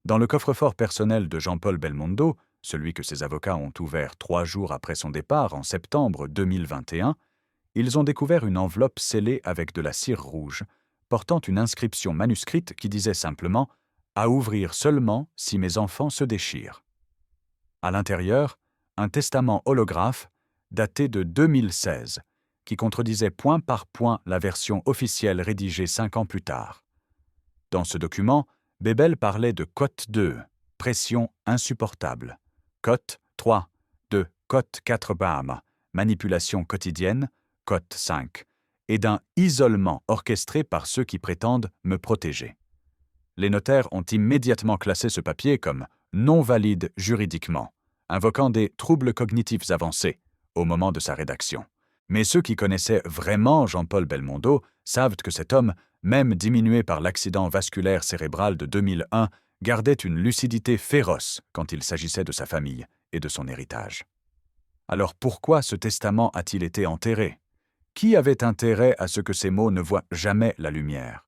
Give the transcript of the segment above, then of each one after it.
Dans le coffre-fort personnel de Jean-Paul Belmondo, celui que ses avocats ont ouvert 3 jours après son départ en septembre 2021, ils ont découvert une enveloppe scellée avec de la cire rouge, portant une inscription manuscrite qui disait simplement « À ouvrir seulement si mes enfants se déchirent ». À l'intérieur, un testament holographe daté de 2016, qui contredisait point par point la version officielle rédigée 5 ans plus tard. Dans ce document, Bébel parlait de cote 2, pression insupportable, cote 3, de cote 4 bam, manipulation quotidienne, cote 5, et d'un isolement orchestré par ceux qui prétendent me protéger. Les notaires ont immédiatement classé ce papier comme non valide juridiquement, invoquant des troubles cognitifs avancés au moment de sa rédaction. Mais ceux qui connaissaient vraiment Jean-Paul Belmondo savent que cet homme, même diminué par l'accident vasculaire cérébral de 2001, gardait une lucidité féroce quand il s'agissait de sa famille et de son héritage. Alors pourquoi ce testament a-t-il été enterré? Qui avait intérêt à ce que ces mots ne voient jamais la lumière?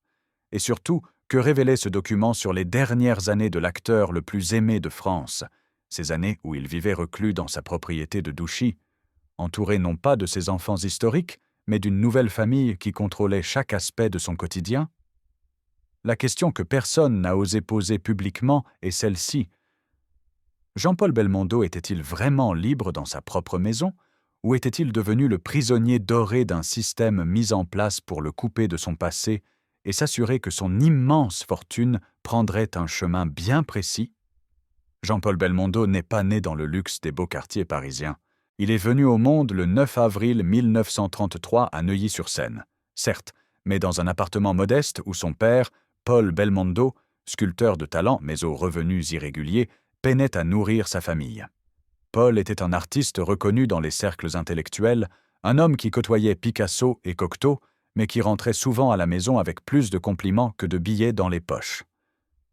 Et surtout, que révélait ce document sur les dernières années de l'acteur le plus aimé de France, ces années où il vivait reclus dans sa propriété de Douchy, entouré non pas de ses enfants historiques, mais d'une nouvelle famille qui contrôlait chaque aspect de son quotidien? La question que personne n'a osé poser publiquement est celle-ci. Jean-Paul Belmondo était-il vraiment libre dans sa propre maison, ou était-il devenu le prisonnier doré d'un système mis en place pour le couper de son passé et s'assurer que son immense fortune prendrait un chemin bien précis? Jean-Paul Belmondo n'est pas né dans le luxe des beaux quartiers parisiens. Il est venu au monde le 9 avril 1933 à Neuilly-sur-Seine, certes, mais dans un appartement modeste où son père, Paul Belmondo, sculpteur de talent mais aux revenus irréguliers, peinait à nourrir sa famille. Paul était un artiste reconnu dans les cercles intellectuels, un homme qui côtoyait Picasso et Cocteau, mais qui rentrait souvent à la maison avec plus de compliments que de billets dans les poches.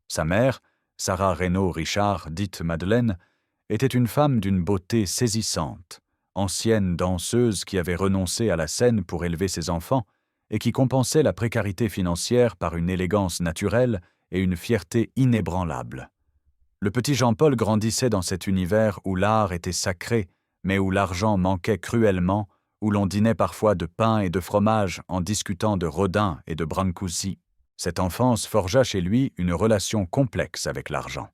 Sa mère, Sarah Reynaud-Richard, dite Madeleine, était une femme d'une beauté saisissante, ancienne danseuse qui avait renoncé à la scène pour élever ses enfants et qui compensait la précarité financière par une élégance naturelle et une fierté inébranlable. Le petit Jean-Paul grandissait dans cet univers où l'art était sacré, mais où l'argent manquait cruellement, où l'on dînait parfois de pain et de fromage en discutant de Rodin et de Brancusi. Cette enfance forgea chez lui une relation complexe avec l'argent.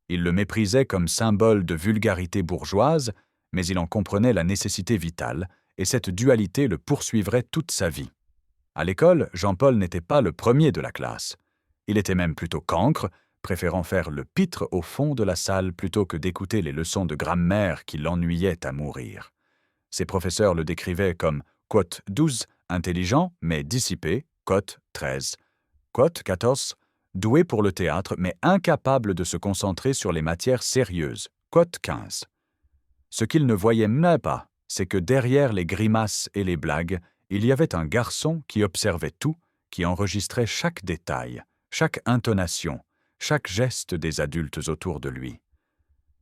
Il le méprisait comme symbole de vulgarité bourgeoise, mais il en comprenait la nécessité vitale, et cette dualité le poursuivrait toute sa vie. À l'école, Jean-Paul n'était pas le premier de la classe. Il était même plutôt cancre, préférant faire le pitre au fond de la salle plutôt que d'écouter les leçons de grammaire qui l'ennuyaient à mourir. Ses professeurs le décrivaient comme quote 12, intelligent mais dissipé, quote 13, quote 14, doué pour le théâtre mais incapable de se concentrer sur les matières sérieuses, quote 15. Ce qu'il ne voyait même pas, c'est que derrière les grimaces et les blagues, il y avait un garçon qui observait tout, qui enregistrait chaque détail, chaque intonation, chaque geste des adultes autour de lui.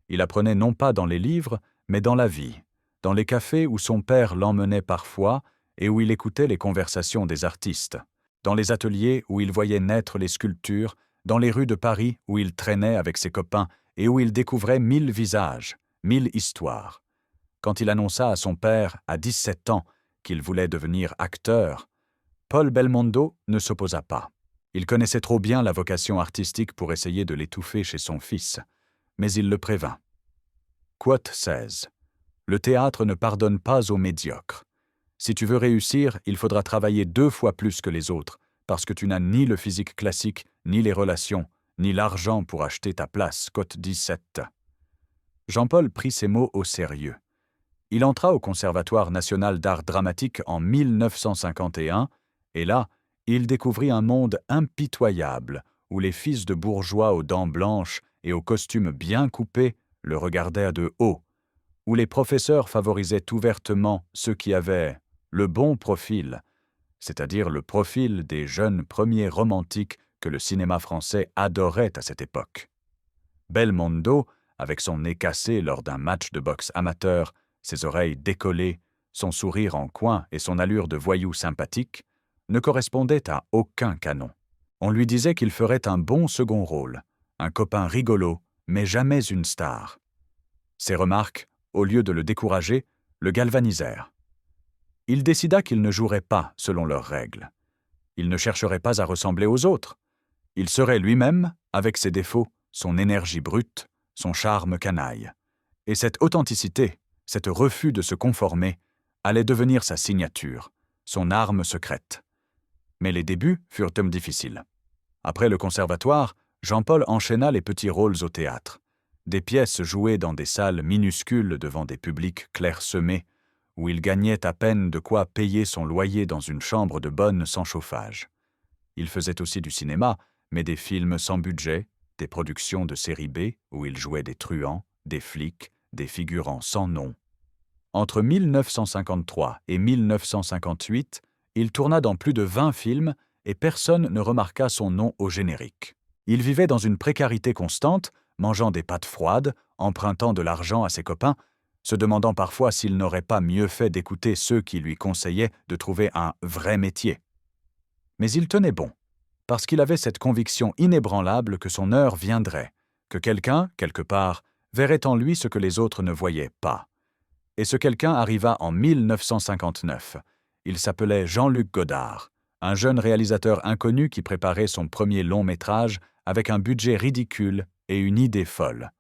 Il apprenait non pas dans les livres, mais dans la vie, dans les cafés où son père l'emmenait parfois et où il écoutait les conversations des artistes, dans les ateliers où il voyait naître les sculptures, dans les rues de Paris où il traînait avec ses copains et où il découvrait 1000 visages, 1000 histoires. Quand il annonça à son père, à 17 ans, qu'il voulait devenir acteur, Paul Belmondo ne s'opposa pas. Il connaissait trop bien la vocation artistique pour essayer de l'étouffer chez son fils, mais il le prévint. Quote 16. Le théâtre ne pardonne pas aux médiocres. Si tu veux réussir, il faudra travailler 2 fois plus que les autres, parce que tu n'as ni le physique classique, ni les relations, ni l'argent pour acheter ta place. Quote 17. Jean-Paul prit ces mots au sérieux. Il entra au Conservatoire national d'art dramatique en 1951, et là, il découvrit un monde impitoyable où les fils de bourgeois aux dents blanches et aux costumes bien coupés le regardaient de haut, où les professeurs favorisaient ouvertement ceux qui avaient le bon profil, c'est-à-dire le profil des jeunes premiers romantiques que le cinéma français adorait à cette époque. Belmondo, avec son nez cassé lors d'un match de boxe amateur, ses oreilles décollées, son sourire en coin et son allure de voyou sympathique, ne correspondait à aucun canon. On lui disait qu'il ferait un bon second rôle, un copain rigolo, mais jamais une star. Ces remarques, au lieu de le décourager, le galvanisèrent. Il décida qu'il ne jouerait pas selon leurs règles. Il ne chercherait pas à ressembler aux autres. Il serait lui-même, avec ses défauts, son énergie brute, son charme canaille. Et cette authenticité, cet refus de se conformer, allait devenir sa signature, son arme secrète. Mais les débuts furent difficiles. Après le conservatoire, Jean-Paul enchaîna les petits rôles au théâtre. Des pièces jouées dans des salles minuscules devant des publics clairsemés, où il gagnait à peine de quoi payer son loyer dans une chambre de bonne sans chauffage. Il faisait aussi du cinéma, mais des films sans budget, des productions de série B, où il jouait des truands, des flics, des figurants sans nom. Entre 1953 et 1958, il tourna dans plus de 20 films et personne ne remarqua son nom au générique. Il vivait dans une précarité constante, mangeant des pâtes froides, empruntant de l'argent à ses copains, se demandant parfois s'il n'aurait pas mieux fait d'écouter ceux qui lui conseillaient de trouver un vrai métier. Mais il tenait bon, parce qu'il avait cette conviction inébranlable que son heure viendrait, que quelqu'un, quelque part, verrait en lui ce que les autres ne voyaient pas. Et ce quelqu'un arriva en 1959. Il s'appelait Jean-Luc Godard, un jeune réalisateur inconnu qui préparait son premier long-métrage avec un budget ridicule et une idée folle.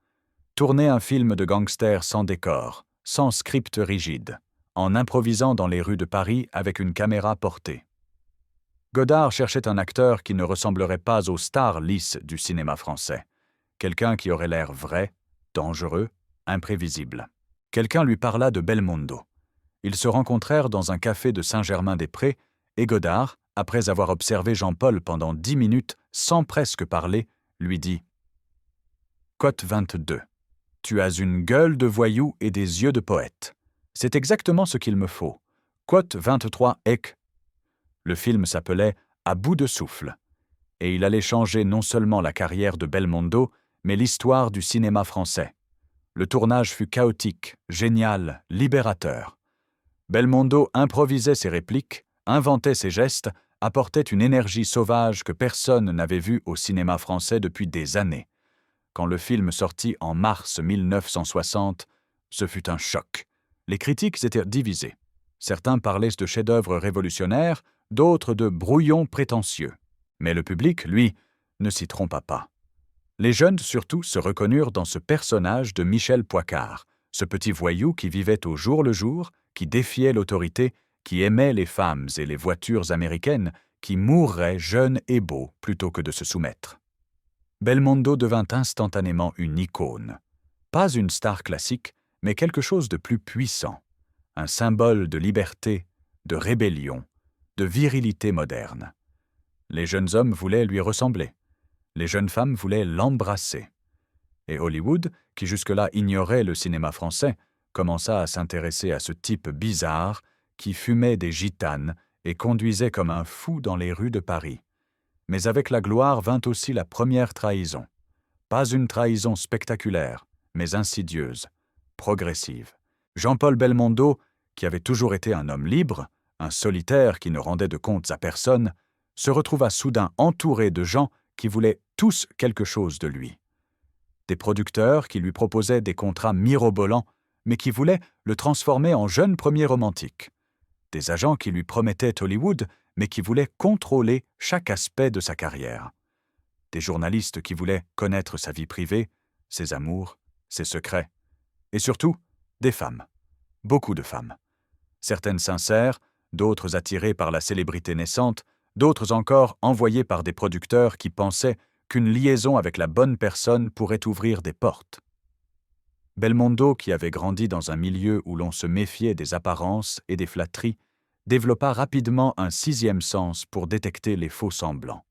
Tourner un film de gangster sans décor, sans script rigide, en improvisant dans les rues de Paris avec une caméra portée. Godard cherchait un acteur qui ne ressemblerait pas aux stars lisses du cinéma français. Quelqu'un qui aurait l'air vrai, dangereux, imprévisible. Quelqu'un lui parla de Belmondo. Ils se rencontrèrent dans un café de Saint-Germain-des-Prés et Godard, après avoir observé Jean-Paul pendant 10 minutes sans presque parler, lui dit « Cote 22, tu as une gueule de voyou et des yeux de poète. C'est exactement ce qu'il me faut. Cote 23 ec. » Le film s'appelait « À bout de souffle » et il allait changer non seulement la carrière de Belmondo, mais l'histoire du cinéma français. Le tournage fut chaotique, génial, libérateur. Belmondo improvisait ses répliques, inventait ses gestes, apportait une énergie sauvage que personne n'avait vue au cinéma français depuis des années. Quand le film sortit en mars 1960, ce fut un choc. Les critiques étaient divisées. Certains parlaient de chef-d'œuvre révolutionnaire, d'autres de brouillon prétentieux. Mais le public, lui, ne s'y trompa pas. Les jeunes, surtout, se reconnurent dans ce personnage de Michel Poicart, ce petit voyou qui vivait au jour le jour, qui défiait l'autorité, qui aimait les femmes et les voitures américaines, qui mourrait jeune et beau plutôt que de se soumettre. Belmondo devint instantanément une icône. Pas une star classique, mais quelque chose de plus puissant. Un symbole de liberté, de rébellion, de virilité moderne. Les jeunes hommes voulaient lui ressembler. Les jeunes femmes voulaient l'embrasser. Et Hollywood, qui jusque-là ignorait le cinéma français, commença à s'intéresser à ce type bizarre qui fumait des gitanes et conduisait comme un fou dans les rues de Paris. Mais avec la gloire vint aussi la première trahison. Pas une trahison spectaculaire, mais insidieuse, progressive. Jean-Paul Belmondo, qui avait toujours été un homme libre, un solitaire qui ne rendait de comptes à personne, se retrouva soudain entouré de gens qui voulaient tous quelque chose de lui. Des producteurs qui lui proposaient des contrats mirobolants, mais qui voulaient le transformer en jeune premier romantique. Des agents qui lui promettaient Hollywood, mais qui voulaient contrôler chaque aspect de sa carrière. Des journalistes qui voulaient connaître sa vie privée, ses amours, ses secrets. Et surtout, des femmes. Beaucoup de femmes. Certaines sincères, d'autres attirées par la célébrité naissante, d'autres encore envoyées par des producteurs qui pensaient qu'une liaison avec la bonne personne pourrait ouvrir des portes. Belmondo, qui avait grandi dans un milieu où l'on se méfiait des apparences et des flatteries, développa rapidement un sixième sens pour détecter les faux semblants.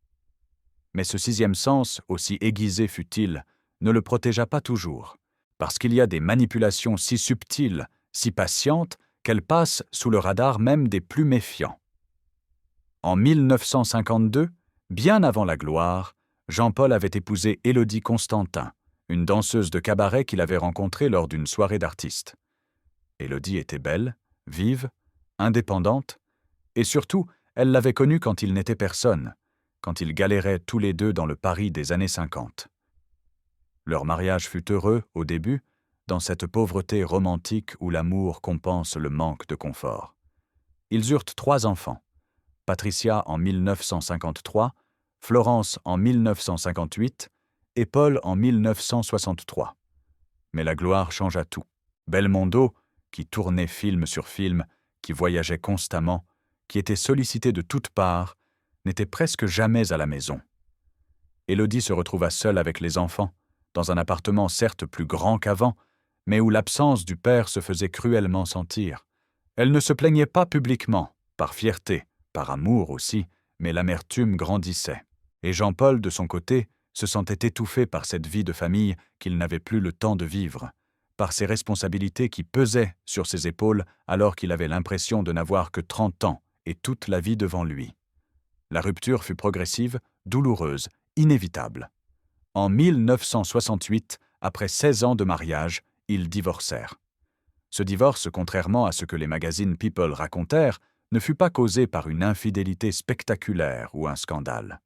Mais ce sixième sens, aussi aiguisé fût-il, ne le protégea pas toujours, parce qu'il y a des manipulations si subtiles, si patientes, qu'elles passent sous le radar même des plus méfiants. En 1952, bien avant la gloire, Jean-Paul avait épousé Élodie Constantin, une danseuse de cabaret qu'il avait rencontrée lors d'une soirée d'artistes. Élodie était belle, vive, indépendante, et surtout, elle l'avait connue quand il n'était personne, quand ils galéraient tous les deux dans le Paris des années 50. Leur mariage fut heureux au début, dans cette pauvreté romantique où l'amour compense le manque de confort. Ils eurent 3 enfants, Patricia en 1953, Florence en 1958 et Paul en 1963. Mais la gloire changea tout. Belmondo, qui tournait film sur film, qui voyageait constamment, qui était sollicité de toutes parts, n'était presque jamais à la maison. Élodie se retrouva seule avec les enfants, dans un appartement certes plus grand qu'avant, mais où l'absence du père se faisait cruellement sentir. Elle ne se plaignait pas publiquement, par fierté, par amour aussi, mais l'amertume grandissait. Et Jean-Paul, de son côté, se sentait étouffé par cette vie de famille qu'il n'avait plus le temps de vivre, par ces responsabilités qui pesaient sur ses épaules alors qu'il avait l'impression de n'avoir que 30 ans et toute la vie devant lui. La rupture fut progressive, douloureuse, inévitable. En 1968, après 16 ans de mariage, ils divorcèrent. Ce divorce, contrairement à ce que les magazines People racontèrent, ne fut pas causé par une infidélité spectaculaire ou un scandale.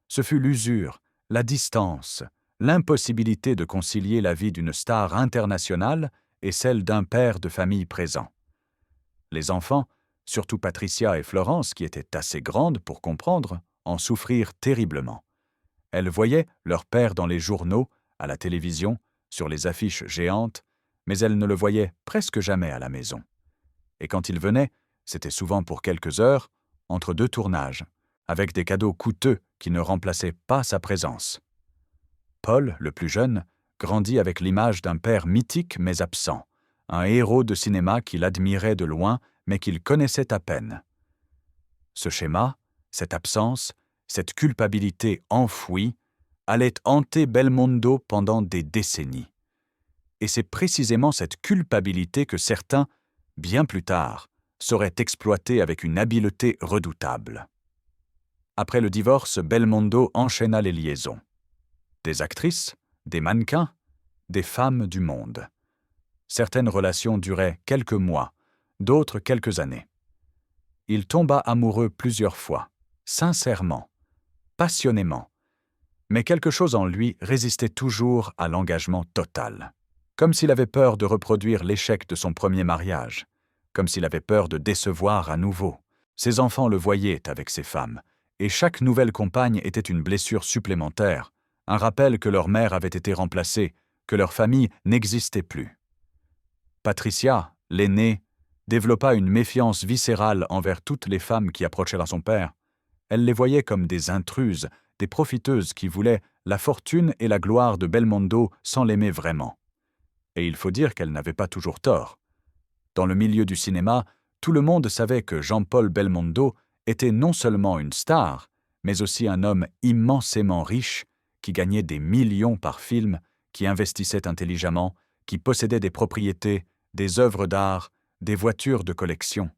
Ce fut l'usure, la distance, l'impossibilité de concilier la vie d'une star internationale et celle d'un père de famille présent. Les enfants, surtout Patricia et Florence, qui étaient assez grandes pour comprendre, en souffrirent terriblement. Elles voyaient leur père dans les journaux, à la télévision, sur les affiches géantes, mais elles ne le voyaient presque jamais à la maison. Et quand il venait, c'était souvent pour quelques heures, entre 2 tournages, avec des cadeaux coûteux qui ne remplaçaient pas sa présence. Paul, le plus jeune, grandit avec l'image d'un père mythique mais absent, un héros de cinéma qu'il admirait de loin mais qu'il connaissait à peine. Ce schéma, cette absence, cette culpabilité enfouie, allait hanter Belmondo pendant des décennies. Et c'est précisément cette culpabilité que certains, bien plus tard, sauraient exploiter avec une habileté redoutable. Après le divorce, Belmondo enchaîna les liaisons. Des actrices, des mannequins, des femmes du monde. Certaines relations duraient quelques mois, d'autres quelques années. Il tomba amoureux plusieurs fois, sincèrement, passionnément, mais quelque chose en lui résistait toujours à l'engagement total. Comme s'il avait peur de reproduire l'échec de son premier mariage, comme s'il avait peur de décevoir à nouveau. Ses enfants le voyaient avec ses femmes, et chaque nouvelle compagne était une blessure supplémentaire, un rappel que leur mère avait été remplacée, que leur famille n'existait plus. Patricia, l'aînée, développa une méfiance viscérale envers toutes les femmes qui approchèrent son père. Elle les voyait comme des intruses, des profiteuses qui voulaient la fortune et la gloire de Belmondo sans l'aimer vraiment. Et il faut dire qu'elle n'avait pas toujours tort. Dans le milieu du cinéma, tout le monde savait que Jean-Paul Belmondo était non seulement une star, mais aussi un homme immensément riche, qui gagnait des millions par film, qui investissait intelligemment, qui possédait des propriétés, des œuvres d'art, des voitures de collection.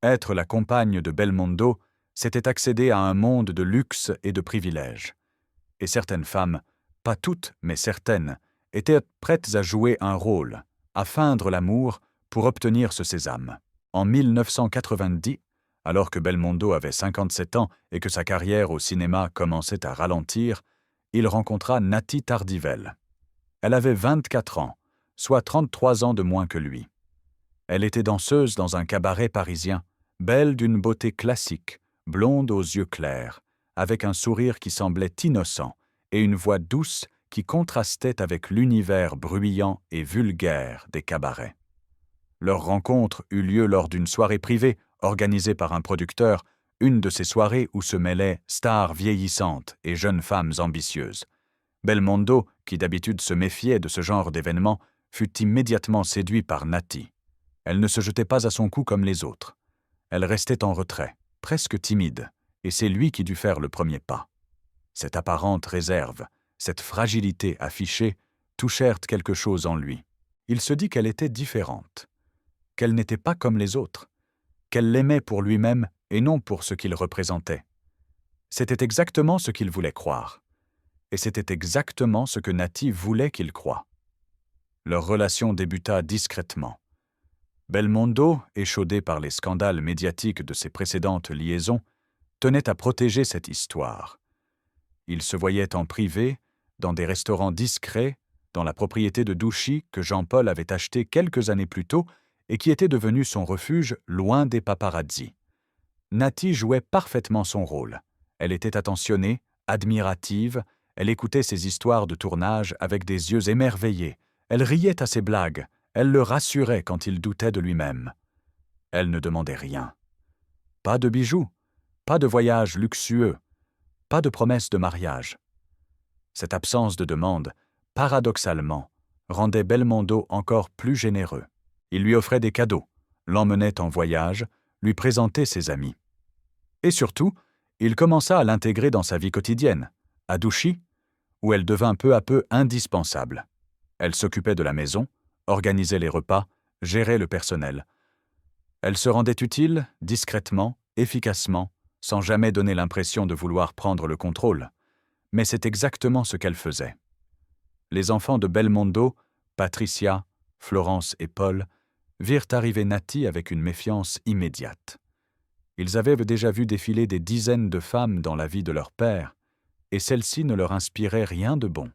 Être la compagne de Belmondo, c'était accéder à un monde de luxe et de privilèges. Et certaines femmes, pas toutes, mais certaines, étaient prêtes à jouer un rôle, à feindre l'amour pour obtenir ce sésame. En 1990, alors que Belmondo avait 57 ans et que sa carrière au cinéma commençait à ralentir, il rencontra Nathy Tardivell. Elle avait 24 ans, soit 33 ans de moins que lui. Elle était danseuse dans un cabaret parisien, belle d'une beauté classique, blonde aux yeux clairs, avec un sourire qui semblait innocent et une voix douce qui contrastait avec l'univers bruyant et vulgaire des cabarets. Leur rencontre eut lieu lors d'une soirée privée organisée par un producteur, une de ces soirées où se mêlaient stars vieillissantes et jeunes femmes ambitieuses. Belmondo, qui d'habitude se méfiait de ce genre d'événements, fut immédiatement séduit par Nathy. Elle ne se jetait pas à son cou comme les autres. Elle restait en retrait, presque timide, et c'est lui qui dut faire le premier pas. Cette apparente réserve, cette fragilité affichée, touchèrent quelque chose en lui. Il se dit qu'elle était différente, qu'elle n'était pas comme les autres, qu'elle l'aimait pour lui-même et non pour ce qu'il représentait. C'était exactement ce qu'il voulait croire. Et c'était exactement ce que Nathy voulait qu'il croie. Leur relation débuta discrètement. Belmondo, échaudé par les scandales médiatiques de ses précédentes liaisons, tenait à protéger cette histoire. Il se voyait en privé, dans des restaurants discrets, dans la propriété de Douchy que Jean-Paul avait achetée quelques années plus tôt et qui était devenue son refuge loin des paparazzis. Natty jouait parfaitement son rôle. Elle était attentionnée, admirative, elle écoutait ses histoires de tournage avec des yeux émerveillés, elle riait à ses blagues, elle le rassurait quand il doutait de lui-même. Elle ne demandait rien. Pas de bijoux, pas de voyage luxueux, pas de promesse de mariage. Cette absence de demande, paradoxalement, rendait Belmondo encore plus généreux. Il lui offrait des cadeaux, l'emmenait en voyage, lui présentait ses amis. Et surtout, il commença à l'intégrer dans sa vie quotidienne, à Douchy, où elle devint peu à peu indispensable. Elle s'occupait de la maison, organisait les repas, gérait le personnel. Elle se rendait utile, discrètement, efficacement, sans jamais donner l'impression de vouloir prendre le contrôle. Mais c'est exactement ce qu'elle faisait. Les enfants de Belmondo, Patricia, Florence et Paul, virent arriver Natty avec une méfiance immédiate. Ils avaient déjà vu défiler des dizaines de femmes dans la vie de leur père, et celle-ci ne leur inspirait rien de bon.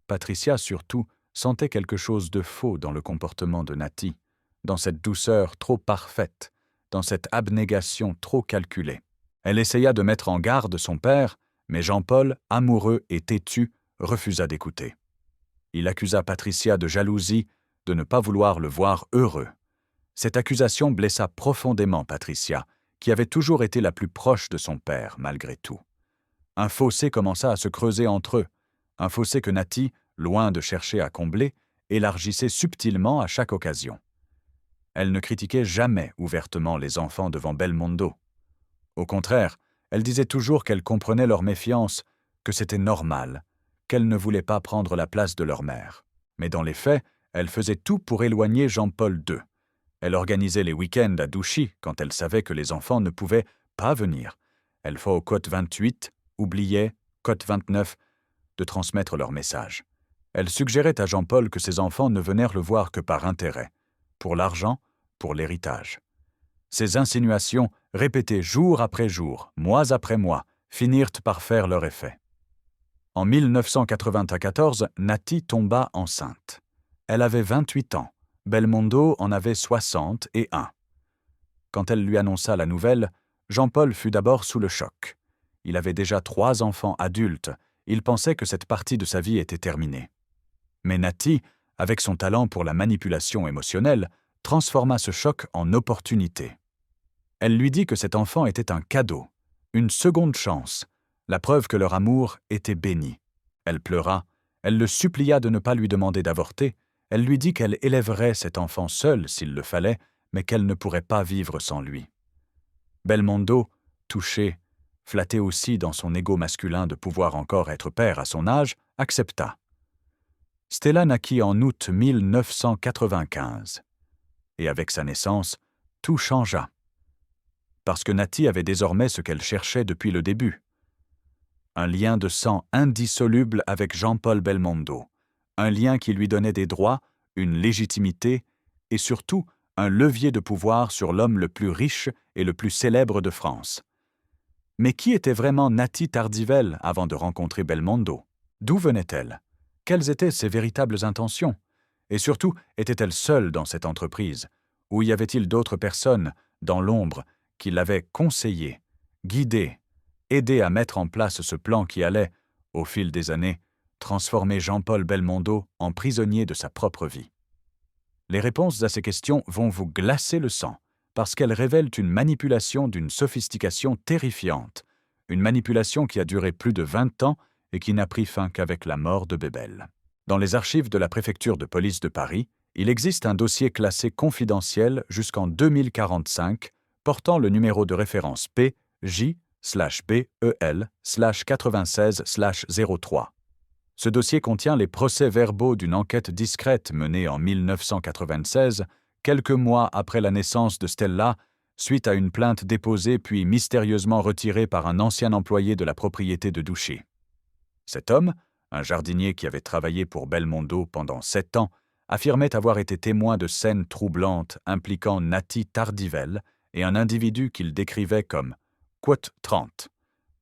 Patricia, surtout, sentait quelque chose de faux dans le comportement de Natty, dans cette douceur trop parfaite, dans cette abnégation trop calculée. Elle essaya de mettre en garde son père, mais Jean-Paul, amoureux et têtu, refusa d'écouter. Il accusa Patricia de jalousie, de ne pas vouloir le voir heureux. Cette accusation blessa profondément Patricia, qui avait toujours été la plus proche de son père, malgré tout. Un fossé commença à se creuser entre eux, un fossé que Natty, loin de chercher à combler, élargissait subtilement à chaque occasion. Elle ne critiquait jamais ouvertement les enfants devant Belmondo. Au contraire, elle disait toujours qu'elle comprenait leur méfiance, que c'était normal, qu'elle ne voulait pas prendre la place de leur mère. Mais dans les faits, elle faisait tout pour éloigner Jean-Paul II. Elle organisait les week-ends à Douchy quand elle savait que les enfants ne pouvaient pas venir. Elle fa au Côte 28, oubliait, Côte 29, de transmettre leur message. Elle suggérait à Jean-Paul que ses enfants ne venèrent le voir que par intérêt, pour l'argent, pour l'héritage. Ces insinuations, répétées jour après jour, mois après mois, finirent par faire leur effet. En 1994, Natty tomba enceinte. Elle avait 28 ans. Belmondo en avait 61. Quand elle lui annonça la nouvelle, Jean-Paul fut d'abord sous le choc. Il avait déjà 3 enfants adultes. Il pensait que cette partie de sa vie était terminée. Mais Natty, avec son talent pour la manipulation émotionnelle, transforma ce choc en opportunité. Elle lui dit que cet enfant était un cadeau, une seconde chance, la preuve que leur amour était béni. Elle pleura, elle le supplia de ne pas lui demander d'avorter, elle lui dit qu'elle élèverait cet enfant seule s'il le fallait, mais qu'elle ne pourrait pas vivre sans lui. Belmondo, touché, flatté aussi dans son ego masculin de pouvoir encore être père à son âge, accepta. Stella naquit en août 1995. Et avec sa naissance, tout changea. Parce que Natty avait désormais ce qu'elle cherchait depuis le début. Un lien de sang indissoluble avec Jean-Paul Belmondo. Un lien qui lui donnait des droits, une légitimité et surtout un levier de pouvoir sur l'homme le plus riche et le plus célèbre de France. Mais qui était vraiment Natty Tardivell avant de rencontrer Belmondo? D'où venait-elle? Quelles étaient ses véritables intentions? Et surtout, était-elle seule dans cette entreprise? Ou y avait-il d'autres personnes, dans l'ombre, qui l'avaient conseillée, guidée, aidée à mettre en place ce plan qui allait, au fil des années, transformer Jean-Paul Belmondo en prisonnier de sa propre vie? Les réponses à ces questions vont vous glacer le sang, parce qu'elles révèlent une manipulation d'une sophistication terrifiante, une manipulation qui a duré plus de 20 ans et qui n'a pris fin qu'avec la mort de Bébel. Dans les archives de la préfecture de police de Paris, il existe un dossier classé confidentiel jusqu'en 2045 portant le numéro de référence PJ/BEL/96/03. Ce dossier contient les procès-verbaux d'une enquête discrète menée en 1996, quelques mois après la naissance de Stella, suite à une plainte déposée puis mystérieusement retirée par un ancien employé de la propriété de Douchy. Cet homme, un jardinier qui avait travaillé pour Belmondo pendant 7 ans, affirmait avoir été témoin de scènes troublantes impliquant Natty Tardivell et un individu qu'il décrivait comme « Quote 30 »,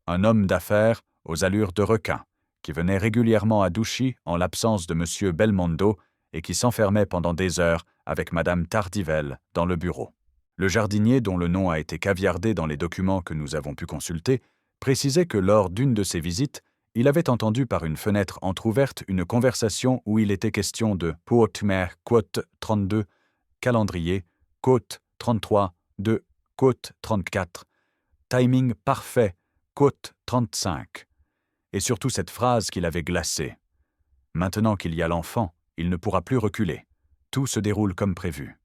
un homme d'affaires aux allures de requin, qui venait régulièrement à Douchy en l'absence de M. Belmondo et qui s'enfermait pendant des heures avec Mme Tardivelle dans le bureau. Le jardinier, dont le nom a été caviardé dans les documents que nous avons pu consulter, précisait que lors d'une de ses visites, il avait entendu par une fenêtre entr'ouverte une conversation où il était question de Porte-Mer, Côte 32, calendrier, Côte 33, de Côte 34, timing parfait, Côte 35. Et surtout cette phrase qui l'avait glacé. Maintenant qu'il y a l'enfant, il ne pourra plus reculer. Tout se déroule comme prévu.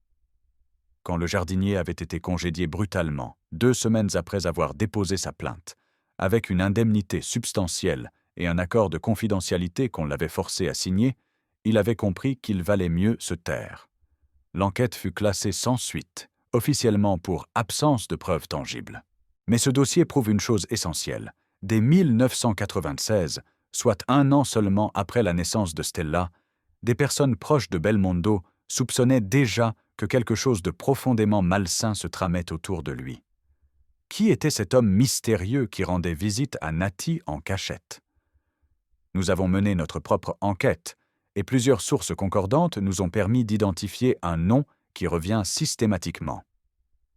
Quand le jardinier avait été congédié brutalement, 2 semaines après avoir déposé sa plainte, avec une indemnité substantielle et un accord de confidentialité qu'on l'avait forcé à signer, il avait compris qu'il valait mieux se taire. L'enquête fut classée sans suite, officiellement pour absence de preuves tangibles. Mais ce dossier prouve une chose essentielle. Dès 1996, soit 1 an seulement après la naissance de Stella, des personnes proches de Belmondo soupçonnaient déjà que quelque chose de profondément malsain se tramait autour de lui. Qui était cet homme mystérieux qui rendait visite à Nati en cachette? Nous avons mené notre propre enquête, et plusieurs sources concordantes nous ont permis d'identifier un nom qui revient systématiquement.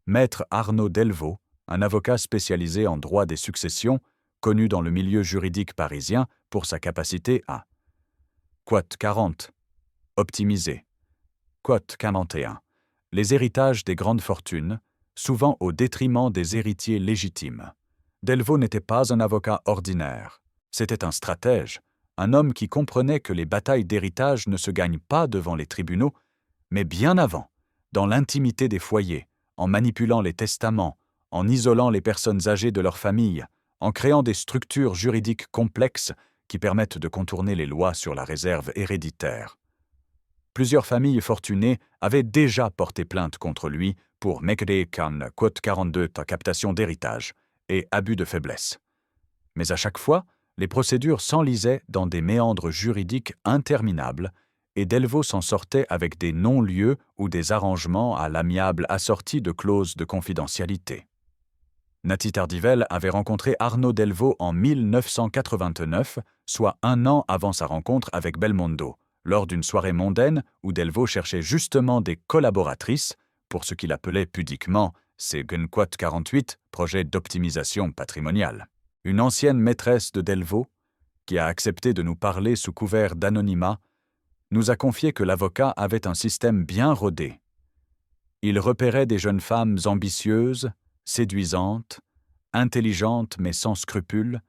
Maître Arnaud Delvaux, un avocat spécialisé en droit des successions, connu dans le milieu juridique parisien pour sa capacité à Quote 40. Optimiser. Quote 41. Les héritages des grandes fortunes, souvent au détriment des héritiers légitimes. Delvaux n'était pas un avocat ordinaire. C'était un stratège, un homme qui comprenait que les batailles d'héritage ne se gagnent pas devant les tribunaux, mais bien avant, dans l'intimité des foyers, en manipulant les testaments, en isolant les personnes âgées de leur famille, en créant des structures juridiques complexes qui permettent de contourner les lois sur la réserve héréditaire. Plusieurs familles fortunées avaient déjà porté plainte contre lui pour Mekdekan, Quote 42, captation d'héritage et abus de faiblesse. Mais à chaque fois, les procédures s'enlisaient dans des méandres juridiques interminables et Delvaux s'en sortait avec des non-lieux ou des arrangements à l'amiable assortis de clauses de confidentialité. Nati Tardivelle avait rencontré Arnaud Delvaux en 1989, soit 1 an avant sa rencontre avec Belmondo, lors d'une soirée mondaine où Delvaux cherchait justement des collaboratrices pour ce qu'il appelait pudiquement ses Quote 48, projet d'optimisation patrimoniale. Une ancienne maîtresse de Delvaux, qui a accepté de nous parler sous couvert d'anonymat, nous a confié que l'avocat avait un système bien rodé. Il repérait des jeunes femmes ambitieuses, séduisantes, intelligentes mais sans scrupules,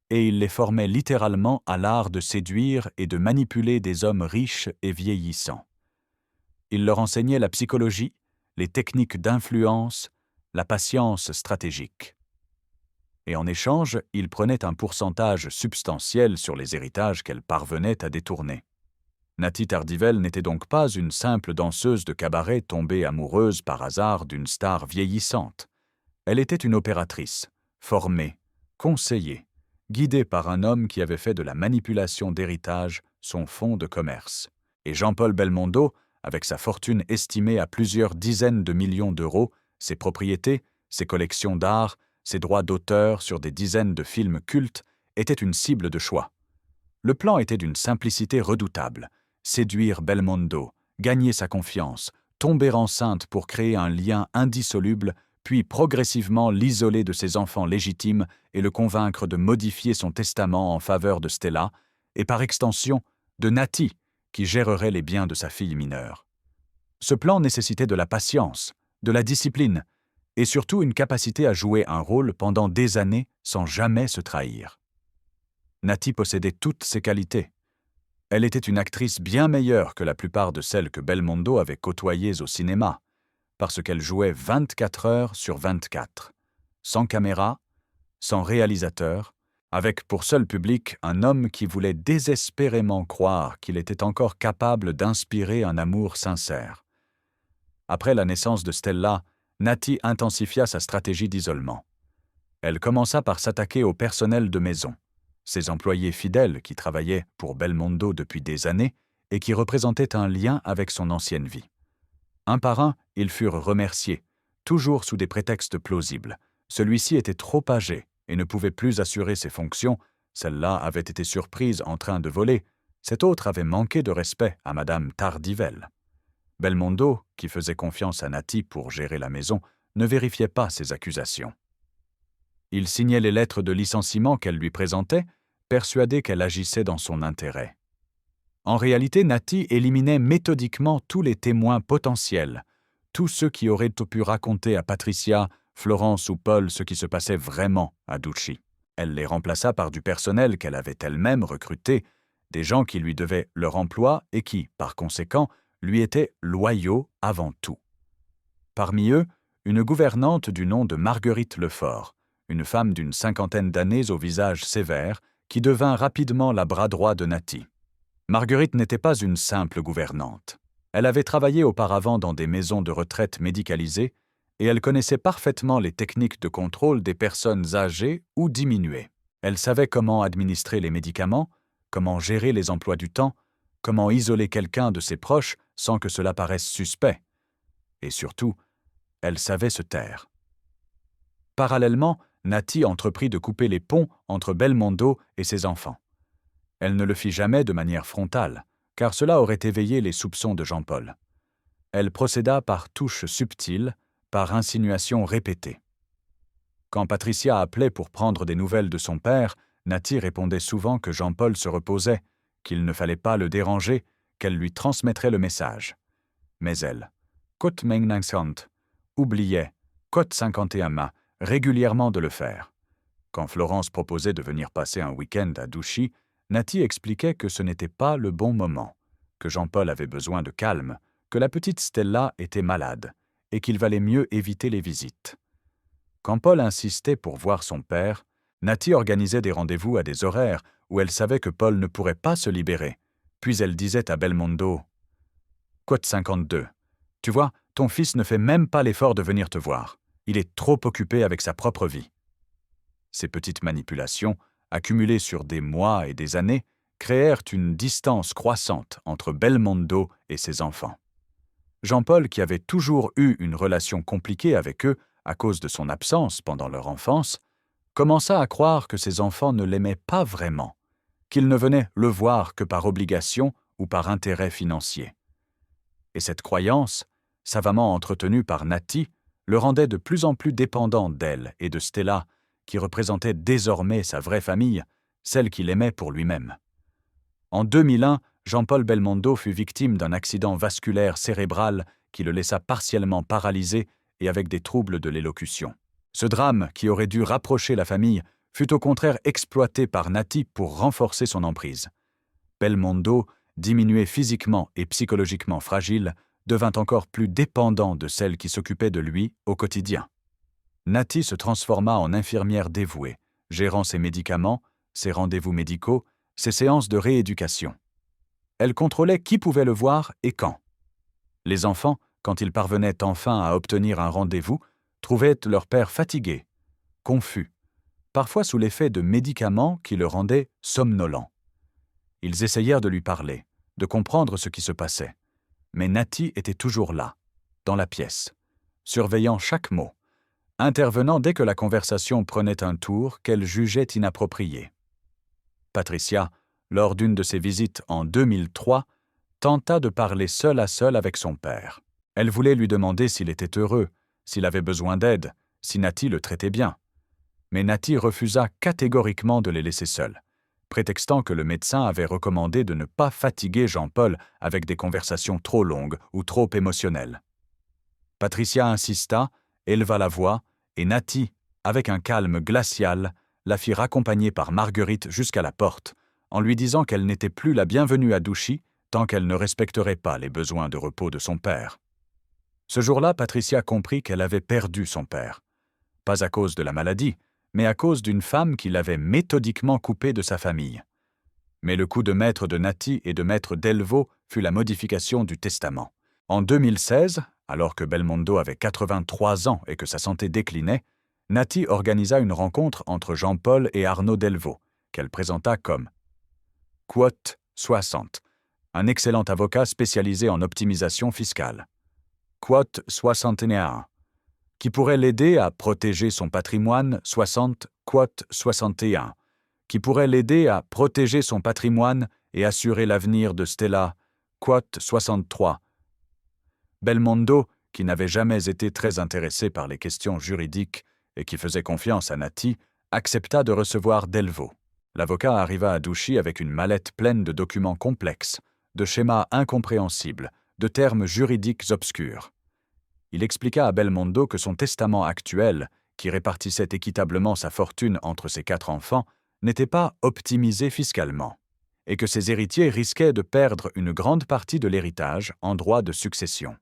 et il les formait littéralement à l'art de séduire et de manipuler des hommes riches et vieillissants. Il leur enseignait la psychologie, les techniques d'influence, la patience stratégique. Et en échange, il prenait un pourcentage substantiel sur les héritages qu'elle parvenait à détourner. Nati Tardivelle n'était donc pas une simple danseuse de cabaret tombée amoureuse par hasard d'une star vieillissante. Elle était une opératrice, formée, conseillée, guidée par un homme qui avait fait de la manipulation d'héritage son fonds de commerce. Et Jean-Paul Belmondo, avec sa fortune estimée à plusieurs dizaines de millions d'euros, ses propriétés, ses collections d'art, ses droits d'auteur sur des dizaines de films cultes, était une cible de choix. Le plan était d'une simplicité redoutable. Séduire Belmondo, gagner sa confiance, tomber enceinte pour créer un lien indissoluble, puis progressivement l'isoler de ses enfants légitimes et le convaincre de modifier son testament en faveur de Stella, et par extension, de Nati, qui gérerait les biens de sa fille mineure. Ce plan nécessitait de la patience, de la discipline, et surtout une capacité à jouer un rôle pendant des années sans jamais se trahir. Nati possédait toutes ces qualités. Elle était une actrice bien meilleure que la plupart de celles que Belmondo avait côtoyées au cinéma, parce qu'elle jouait 24 heures sur 24, sans caméra, sans réalisateur, avec pour seul public un homme qui voulait désespérément croire qu'il était encore capable d'inspirer un amour sincère. Après la naissance de Stella, Nati intensifia sa stratégie d'isolement. Elle commença par s'attaquer au personnel de maison, ses employés fidèles qui travaillaient pour Belmondo depuis des années et qui représentaient un lien avec son ancienne vie. Un par un, ils furent remerciés, toujours sous des prétextes plausibles. Celui-ci était trop âgé et ne pouvait plus assurer ses fonctions, Celle-là avait été surprise en train de voler. Cette autre avait manqué de respect à Madame Tardivelle. Belmondo, qui faisait confiance à Natty pour gérer la maison, ne vérifiait pas ces accusations. Il signait les lettres de licenciement qu'elle lui présentait, persuadé qu'elle agissait dans son intérêt. En réalité, Natty éliminait méthodiquement tous les témoins potentiels, tous ceux qui auraient pu raconter à Patricia, Florence ou Paul ce qui se passait vraiment à Ducci. Elle les remplaça par du personnel qu'elle avait elle-même recruté, des gens qui lui devaient leur emploi et qui, par conséquent, lui étaient loyaux avant tout. Parmi eux, une gouvernante du nom de Marguerite Lefort, une femme d'une 50aine d'années au visage sévère, qui devint rapidement la bras droit de Natty. Marguerite n'était pas une simple gouvernante. Elle avait travaillé auparavant dans des maisons de retraite médicalisées et elle connaissait parfaitement les techniques de contrôle des personnes âgées ou diminuées. Elle savait comment administrer les médicaments, comment gérer les emplois du temps, comment isoler quelqu'un de ses proches sans que cela paraisse suspect. Et surtout, elle savait se taire. Parallèlement, Natty entreprit de couper les ponts entre Belmondo et ses enfants. Elle ne le fit jamais de manière frontale, car cela aurait éveillé les soupçons de Jean-Paul. Elle procéda par touches subtiles, par insinuations répétées. Quand Patricia appelait pour prendre des nouvelles de son père, Natty répondait souvent que Jean-Paul se reposait, qu'il ne fallait pas le déranger, qu'elle lui transmettrait le message. Mais elle, Côte Mengnangshant, oubliait, Côte 51 ma, régulièrement de le faire. Quand Florence proposait de venir passer un week-end à Douchy, Natty expliquait que ce n'était pas le bon moment, que Jean-Paul avait besoin de calme, que la petite Stella était malade et qu'il valait mieux éviter les visites. Quand Paul insistait pour voir son père, Natty organisait des rendez-vous à des horaires où elle savait que Paul ne pourrait pas se libérer. Puis elle disait à Belmondo « Côte 52, tu vois, ton fils ne fait même pas l'effort de venir te voir. Il est trop occupé avec sa propre vie. » Ces petites manipulations, accumulées sur des mois et des années, créèrent une distance croissante entre Belmondo et ses enfants. Jean-Paul, qui avait toujours eu une relation compliquée avec eux à cause de son absence pendant leur enfance, commença à croire que ses enfants ne l'aimaient pas vraiment, qu'ils ne venaient le voir que par obligation ou par intérêt financier. Et cette croyance, savamment entretenue par Natty, le rendait de plus en plus dépendant d'elle et de Stella, qui représentait désormais sa vraie famille, celle qu'il aimait pour lui-même. En 2001, Jean-Paul Belmondo fut victime d'un accident vasculaire cérébral qui le laissa partiellement paralysé et avec des troubles de l'élocution. Ce drame, qui aurait dû rapprocher la famille, fut au contraire exploité par Natty pour renforcer son emprise. Belmondo, diminué physiquement et psychologiquement fragile, devint encore plus dépendant de celle qui s'occupait de lui au quotidien. Natty se transforma en infirmière dévouée, gérant ses médicaments, ses rendez-vous médicaux, ses séances de rééducation. Elle contrôlait qui pouvait le voir et quand. Les enfants, quand ils parvenaient enfin à obtenir un rendez-vous, trouvaient leur père fatigué, confus, parfois sous l'effet de médicaments qui le rendaient somnolent. Ils essayèrent de lui parler, de comprendre ce qui se passait. Mais Natty était toujours là, dans la pièce, surveillant chaque mot, intervenant dès que la conversation prenait un tour qu'elle jugeait inapproprié. Patricia, lors d'une de ses visites en 2003, tenta de parler seule à seule avec son père. Elle voulait lui demander s'il était heureux, s'il avait besoin d'aide, si Natty le traitait bien. Mais Natty refusa catégoriquement de les laisser seuls, prétextant que le médecin avait recommandé de ne pas fatiguer Jean-Paul avec des conversations trop longues ou trop émotionnelles. Patricia insista, éleva la voix, et Natty, avec un calme glacial, la fit raccompagner par Marguerite jusqu'à la porte, en lui disant qu'elle n'était plus la bienvenue à Douchy tant qu'elle ne respecterait pas les besoins de repos de son père. Ce jour-là, Patricia comprit qu'elle avait perdu son père. Pas à cause de la maladie, mais à cause d'une femme qui l'avait méthodiquement coupé de sa famille. Mais le coup de maître de Natty et de maître Delvaux fut la modification du testament. En 2016, alors que Belmondo avait 83 ans et que sa santé déclinait, Natty organisa une rencontre entre Jean-Paul et Arnaud Delvaux, qu'elle présenta comme Quote 60, un excellent avocat spécialisé en optimisation fiscale. Quote 61, qui pourrait l'aider à protéger son patrimoine 60, quote 61, qui pourrait l'aider à protéger son patrimoine et assurer l'avenir de Stella, quote 63. Belmondo, qui n'avait jamais été très intéressé par les questions juridiques et qui faisait confiance à Nati, accepta de recevoir Delvaux. L'avocat arriva à Douchy avec une mallette pleine de documents complexes, de schémas incompréhensibles, de termes juridiques obscurs. Il expliqua à Belmondo que son testament actuel, qui répartissait équitablement sa fortune entre ses 4 enfants, n'était pas optimisé fiscalement, et que ses héritiers risquaient de perdre une grande partie de l'héritage en droit de succession.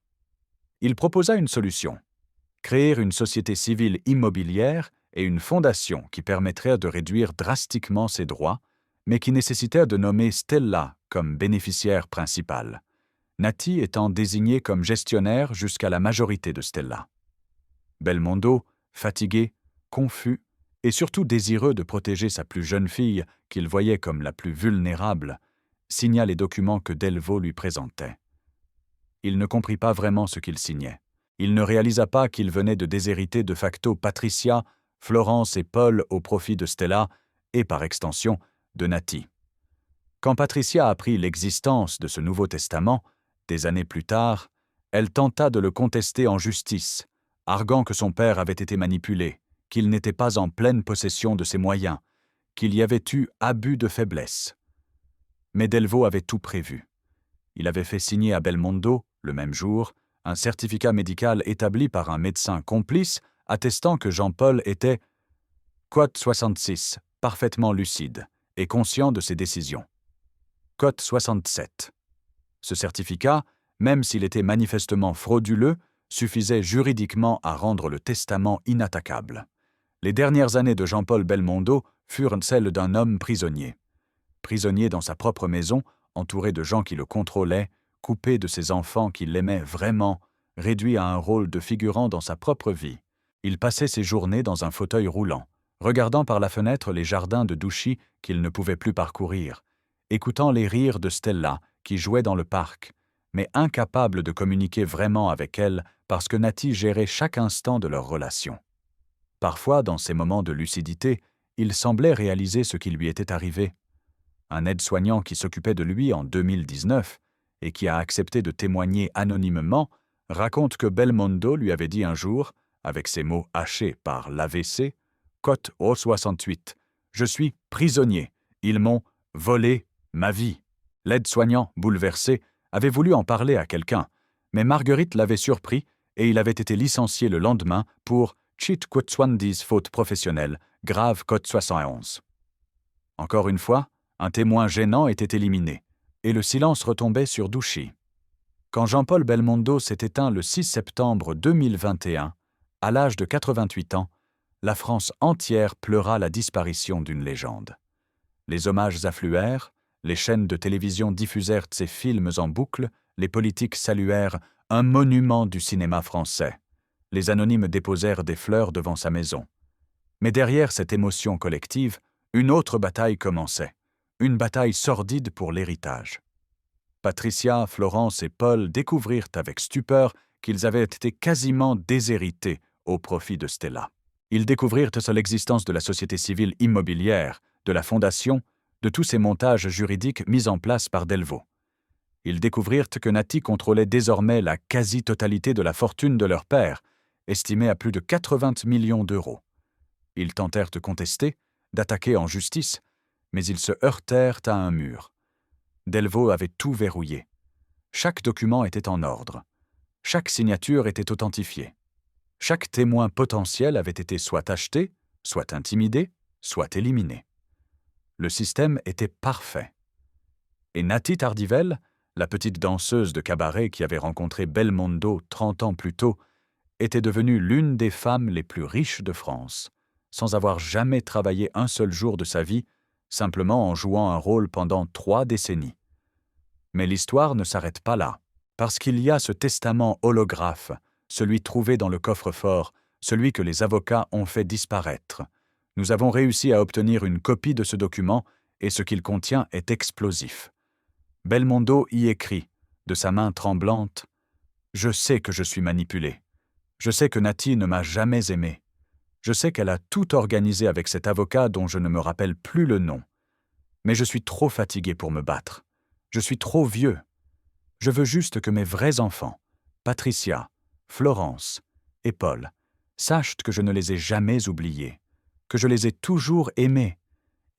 Il proposa une solution: créer une société civile immobilière et une fondation qui permettrait de réduire drastiquement ses droits, mais qui nécessitait de nommer Stella comme bénéficiaire principale, Nati étant désignée comme gestionnaire jusqu'à la majorité de Stella. Belmondo, fatigué, confus et surtout désireux de protéger sa plus jeune fille, qu'il voyait comme la plus vulnérable, signa les documents que Delvaux lui présentait. Il ne comprit pas vraiment ce qu'il signait. Il ne réalisa pas qu'il venait de déshériter de facto Patricia, Florence et Paul au profit de Stella et, par extension, de Nati. Quand Patricia apprit l'existence de ce Nouveau Testament, des années plus tard, elle tenta de le contester en justice, arguant que son père avait été manipulé, qu'il n'était pas en pleine possession de ses moyens, qu'il y avait eu abus de faiblesse. Mais Delvaux avait tout prévu. Il avait fait signer à Belmondo, le même jour, un certificat médical établi par un médecin complice attestant que Jean-Paul était, quote 66, parfaitement lucide et conscient de ses décisions. Quote 67. Ce certificat, même s'il était manifestement frauduleux, suffisait juridiquement à rendre le testament inattaquable. Les dernières années de Jean-Paul Belmondo furent celles d'un homme prisonnier. Prisonnier dans sa propre maison, entouré de gens qui le contrôlaient, coupé de ses enfants qui l'aimaient vraiment, réduit à un rôle de figurant dans sa propre vie. Il passait ses journées dans un fauteuil roulant, regardant par la fenêtre les jardins de Douchy qu'il ne pouvait plus parcourir, écoutant les rires de Stella qui jouait dans le parc, mais incapable de communiquer vraiment avec elle parce que Nati gérait chaque instant de leur relation. Parfois, dans ces moments de lucidité, il semblait réaliser ce qui lui était arrivé. Un aide-soignant qui s'occupait de lui en 2019 et qui a accepté de témoigner anonymement raconte que Belmondo lui avait dit un jour, avec ses mots hachés par l'AVC, Côte au 68, « Je suis prisonnier, ils m'ont volé ma vie ». L'aide-soignant, bouleversé, avait voulu en parler à quelqu'un, mais Marguerite l'avait surpris et il avait été licencié le lendemain pour cheat quote 70 faute professionnelle, grave quote 71. Encore une fois, un témoin gênant était éliminé, et le silence retombait sur Douchy. Quand Jean-Paul Belmondo s'est éteint le 6 septembre 2021, à l'âge de 88 ans, la France entière pleura la disparition d'une légende. Les hommages affluèrent, les chaînes de télévision diffusèrent ses films en boucle, les politiques saluèrent un monument du cinéma français. Les anonymes déposèrent des fleurs devant sa maison. Mais derrière cette émotion collective, une autre bataille commençait. Une bataille sordide pour l'héritage. Patricia, Florence et Paul découvrirent avec stupeur qu'ils avaient été quasiment déshérités au profit de Stella. Ils découvrirent l'existence de la société civile immobilière, de la fondation, de tous ces montages juridiques mis en place par Delvaux. Ils découvrirent que Nati contrôlait désormais la quasi-totalité de la fortune de leur père, estimée à plus de 80 millions d'euros. Ils tentèrent de contester, d'attaquer en justice, mais ils se heurtèrent à un mur. Delvaux avait tout verrouillé. Chaque document était en ordre. Chaque signature était authentifiée. Chaque témoin potentiel avait été soit acheté, soit intimidé, soit éliminé. Le système était parfait. Et Nati Tardivelle, la petite danseuse de cabaret qui avait rencontré Belmondo 30 ans plus tôt, était devenue l'une des femmes les plus riches de France, sans avoir jamais travaillé un seul jour de sa vie, simplement en jouant un rôle pendant 3 décennies. Mais l'histoire ne s'arrête pas là, parce qu'il y a ce testament holographe, celui trouvé dans le coffre-fort, celui que les avocats ont fait disparaître. Nous avons réussi à obtenir une copie de ce document et ce qu'il contient est explosif. Belmondo y écrit, de sa main tremblante, « Je sais que je suis manipulé. Je sais que Nati ne m'a jamais aimé. Je sais qu'elle a tout organisé avec cet avocat dont je ne me rappelle plus le nom. Mais je suis trop fatigué pour me battre. Je suis trop vieux. Je veux juste que mes vrais enfants, Patricia, Florence et Paul, sachent que je ne les ai jamais oubliés, que je les ai toujours aimés,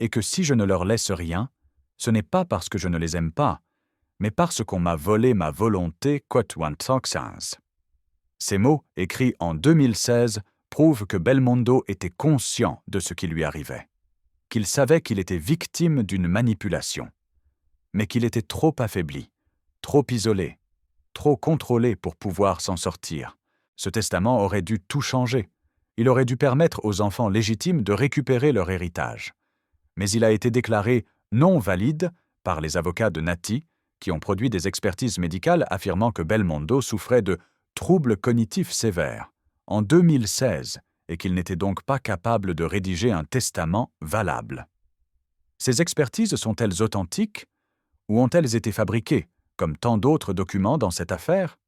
et que si je ne leur laisse rien, ce n'est pas parce que je ne les aime pas, mais parce qu'on m'a volé ma volonté quote-1 Ces mots, écrits en 2016, prouvent que Belmondo était conscient de ce qui lui arrivait, qu'il savait qu'il était victime d'une manipulation, mais qu'il était trop affaibli, trop isolé, trop contrôlé pour pouvoir s'en sortir. Ce testament aurait dû tout changer. Il aurait dû permettre aux enfants légitimes de récupérer leur héritage. Mais il a été déclaré non valide par les avocats de Nati, qui ont produit des expertises médicales affirmant que Belmondo souffrait de troubles cognitifs sévères en 2016 et qu'il n'était donc pas capable de rédiger un testament valable. Ces expertises sont-elles authentiques ou ont-elles été fabriquées, comme tant d'autres documents dans cette affaire?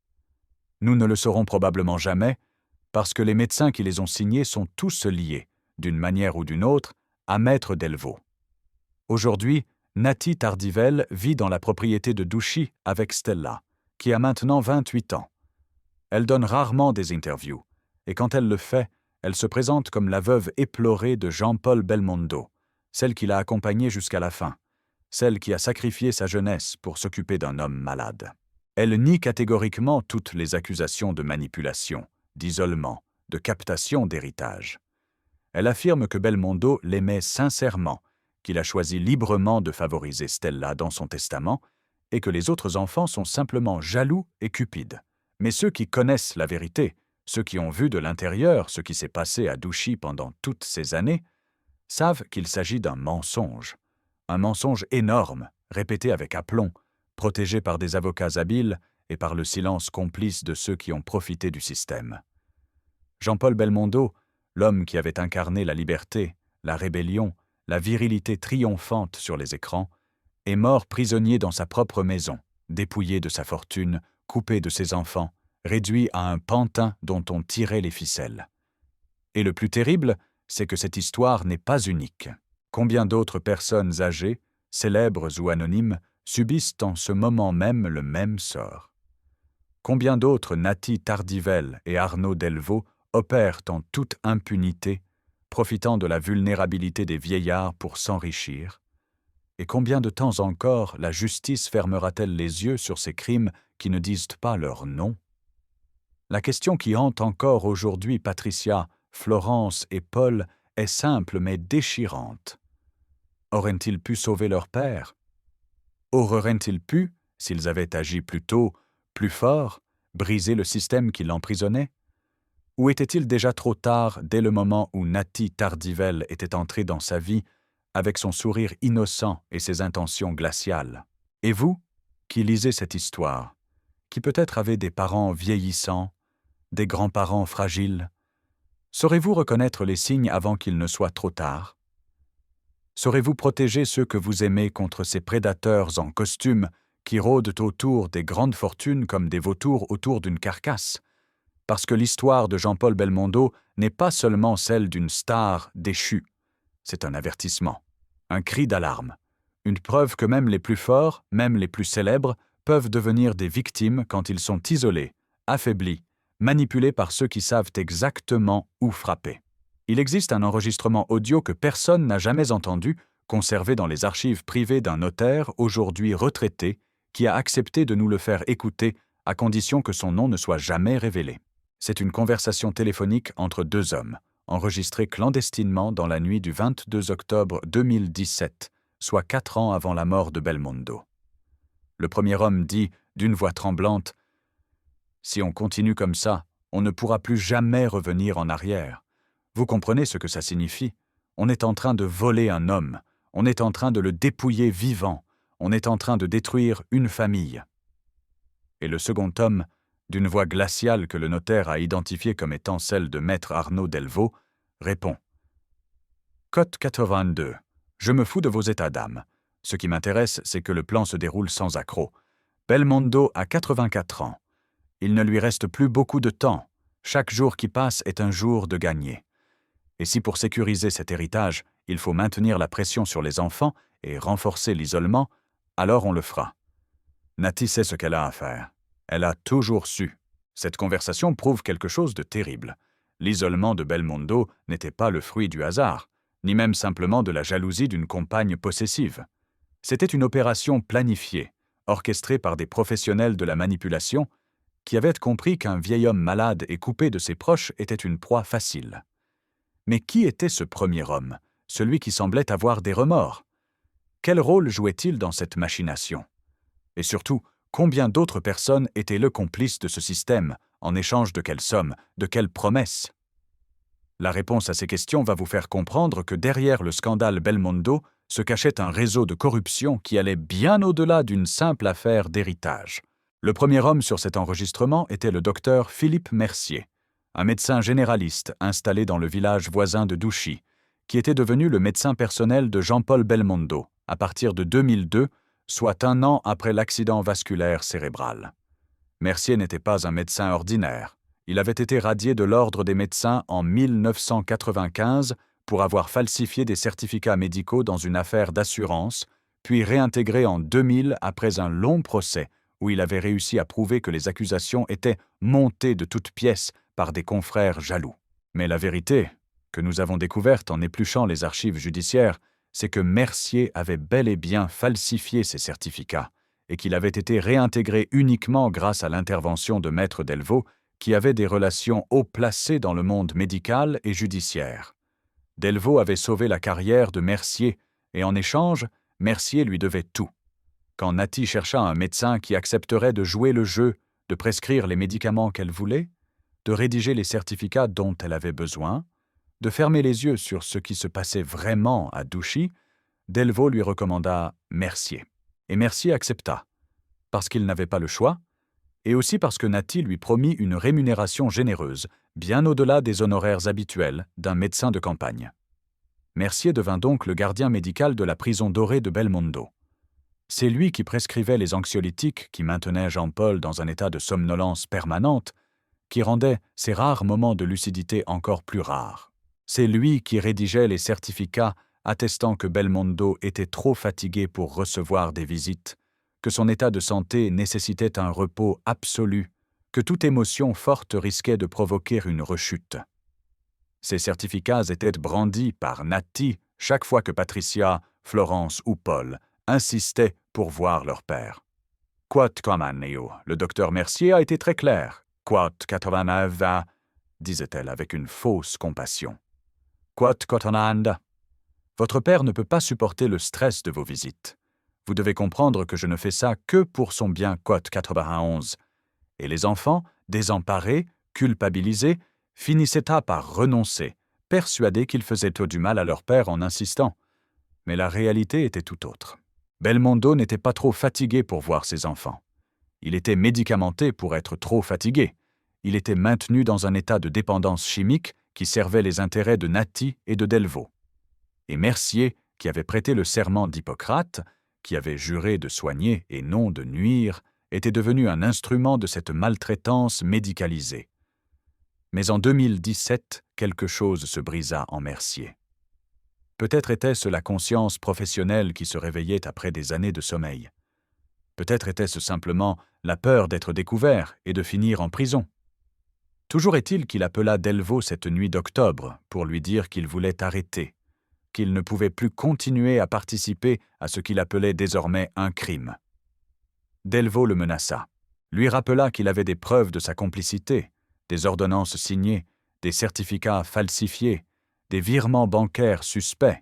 Nous ne le saurons probablement jamais, parce que les médecins qui les ont signés sont tous liés, d'une manière ou d'une autre, à Maître Delvaux. Aujourd'hui, Nati Tardivell vit dans la propriété de Douchy avec Stella, qui a maintenant 28 ans. Elle donne rarement des interviews, et quand elle le fait, elle se présente comme la veuve éplorée de Jean-Paul Belmondo, celle qui l'a accompagné jusqu'à la fin, celle qui a sacrifié sa jeunesse pour s'occuper d'un homme malade. Elle nie catégoriquement toutes les accusations de manipulation, d'isolement, de captation d'héritage. Elle affirme que Belmondo l'aimait sincèrement, qu'il a choisi librement de favoriser Stella dans son testament et que les autres enfants sont simplement jaloux et cupides. Mais ceux qui connaissent la vérité, ceux qui ont vu de l'intérieur ce qui s'est passé à Douchy pendant toutes ces années, savent qu'il s'agit d'un mensonge énorme, répété avec aplomb, protégé par des avocats habiles et par le silence complice de ceux qui ont profité du système. Jean-Paul Belmondo, l'homme qui avait incarné la liberté, la rébellion, la virilité triomphante sur les écrans, est mort prisonnier dans sa propre maison, dépouillé de sa fortune, coupé de ses enfants, réduit à un pantin dont on tirait les ficelles. Et le plus terrible, c'est que cette histoire n'est pas unique. Combien d'autres personnes âgées, célèbres ou anonymes, subissent en ce moment même le même sort? Combien d'autres Nati Tardivell et Arnaud Delvaux opèrent en toute impunité, profitant de la vulnérabilité des vieillards pour s'enrichir? Et combien de temps encore la justice fermera-t-elle les yeux sur ces crimes qui ne disent pas leur nom? La question qui hante encore aujourd'hui Patricia, Florence et Paul est simple mais déchirante. Auraient-ils pu sauver leur père? Auraient-ils pu, s'ils avaient agi plus tôt, plus fort, briser le système qui l'emprisonnait? Ou était-il déjà trop tard dès le moment où Nati Tardivell était entrée dans sa vie avec son sourire innocent et ses intentions glaciales? Et vous, qui lisez cette histoire, qui peut-être avez des parents vieillissants, des grands-parents fragiles, saurez-vous reconnaître les signes avant qu'il ne soit trop tard? Saurez-vous protéger ceux que vous aimez contre ces prédateurs en costume qui rôdent autour des grandes fortunes comme des vautours autour d'une carcasse? Parce que l'histoire de Jean-Paul Belmondo n'est pas seulement celle d'une star déchue. C'est un avertissement, un cri d'alarme, une preuve que même les plus forts, même les plus célèbres, peuvent devenir des victimes quand ils sont isolés, affaiblis, manipulés par ceux qui savent exactement où frapper. Il existe un enregistrement audio que personne n'a jamais entendu, conservé dans les archives privées d'un notaire aujourd'hui retraité, qui a accepté de nous le faire écouter à condition que son nom ne soit jamais révélé. C'est une conversation téléphonique entre deux hommes, enregistrée clandestinement dans la nuit du 22 octobre 2017, soit 4 ans avant la mort de Belmondo. Le premier homme dit, d'une voix tremblante, « Si on continue comme ça, on ne pourra plus jamais revenir en arrière. Vous comprenez ce que ça signifie? On est en train de voler un homme, on est en train de le dépouiller vivant, on est en train de détruire une famille. » Et le second homme, d'une voix glaciale que le notaire a identifiée comme étant celle de maître Arnaud Delvaux, répond « Cote 82. Je me fous de vos états d'âme. Ce qui m'intéresse, c'est que le plan se déroule sans accroc. Belmondo a 84 ans. Il ne lui reste plus beaucoup de temps. Chaque jour qui passe est un jour de gagné. Et si pour sécuriser cet héritage, il faut maintenir la pression sur les enfants et renforcer l'isolement, alors on le fera. Natty sait ce qu'elle a à faire. Elle a toujours su. Cette conversation prouve quelque chose de terrible. L'isolement de Belmondo n'était pas le fruit du hasard, ni même simplement de la jalousie d'une compagne possessive. C'était une opération planifiée, orchestrée par des professionnels de la manipulation, qui avaient compris qu'un vieil homme malade et coupé de ses proches était une proie facile. Mais qui était ce premier homme, celui qui semblait avoir des remords? Quel rôle jouait-il dans cette machination? Et surtout, combien d'autres personnes étaient le complice de ce système, en échange de quelle somme, de quelles promesses? La réponse à ces questions va vous faire comprendre que derrière le scandale Belmondo se cachait un réseau de corruption qui allait bien au-delà d'une simple affaire d'héritage. Le premier homme sur cet enregistrement était le docteur Philippe Mercier, un médecin généraliste installé dans le village voisin de Douchy, qui était devenu le médecin personnel de Jean-Paul Belmondo à partir de 2002, soit 1 an après l'accident vasculaire cérébral. Mercier n'était pas un médecin ordinaire. Il avait été radié de l'Ordre des médecins en 1995 pour avoir falsifié des certificats médicaux dans une affaire d'assurance, puis réintégré en 2000 après un long procès où il avait réussi à prouver que les accusations étaient montées de toutes pièces par des confrères jaloux. Mais la vérité, que nous avons découverte en épluchant les archives judiciaires, c'est que Mercier avait bel et bien falsifié ces certificats et qu'il avait été réintégré uniquement grâce à l'intervention de Maître Delvaux, qui avait des relations haut placées dans le monde médical et judiciaire. Delvaux avait sauvé la carrière de Mercier, et en échange, Mercier lui devait tout. Quand Natty chercha un médecin qui accepterait de jouer le jeu, de prescrire les médicaments qu'elle voulait, de rédiger les certificats dont elle avait besoin, de fermer les yeux sur ce qui se passait vraiment à Douchy, Delvaux lui recommanda Mercier. Et Mercier accepta, parce qu'il n'avait pas le choix, et aussi parce que Natty lui promit une rémunération généreuse, bien au-delà des honoraires habituels d'un médecin de campagne. Mercier devint donc le gardien médical de la prison dorée de Belmondo. C'est lui qui prescrivait les anxiolytiques qui maintenaient Jean-Paul dans un état de somnolence permanente, qui rendait ces rares moments de lucidité encore plus rares. C'est lui qui rédigeait les certificats attestant que Belmondo était trop fatigué pour recevoir des visites, que son état de santé nécessitait un repos absolu, que toute émotion forte risquait de provoquer une rechute. Ces certificats étaient brandis par Natty chaque fois que Patricia, Florence ou Paul insistaient pour voir leur père. « Quod comaneo » le docteur Mercier a été très clair. « Quod 89 » disait-elle avec une fausse compassion. « Quod cotonanda » votre père ne peut pas supporter le stress de vos visites. Vous devez comprendre que je ne fais ça que pour son bien quod 91. Et les enfants, désemparés, culpabilisés, finissaient par renoncer, persuadés qu'ils faisaient tout du mal à leur père en insistant. Mais la réalité était tout autre. Belmondo n'était pas trop fatigué pour voir ses enfants. Il était médicamenté pour être trop fatigué. Il était maintenu dans un état de dépendance chimique qui servait les intérêts de Natty et de Delvaux. Et Mercier, qui avait prêté le serment d'Hippocrate, qui avait juré de soigner et non de nuire, était devenu un instrument de cette maltraitance médicalisée. Mais en 2017, quelque chose se brisa en Mercier. Peut-être était-ce la conscience professionnelle qui se réveillait après des années de sommeil. Peut-être était-ce simplement la peur d'être découvert et de finir en prison. Toujours est-il qu'il appela Delvaux cette nuit d'octobre pour lui dire qu'il voulait arrêter, qu'il ne pouvait plus continuer à participer à ce qu'il appelait désormais un crime. Delvaux le menaça, lui rappela qu'il avait des preuves de sa complicité, des ordonnances signées, des certificats falsifiés, des virements bancaires suspects,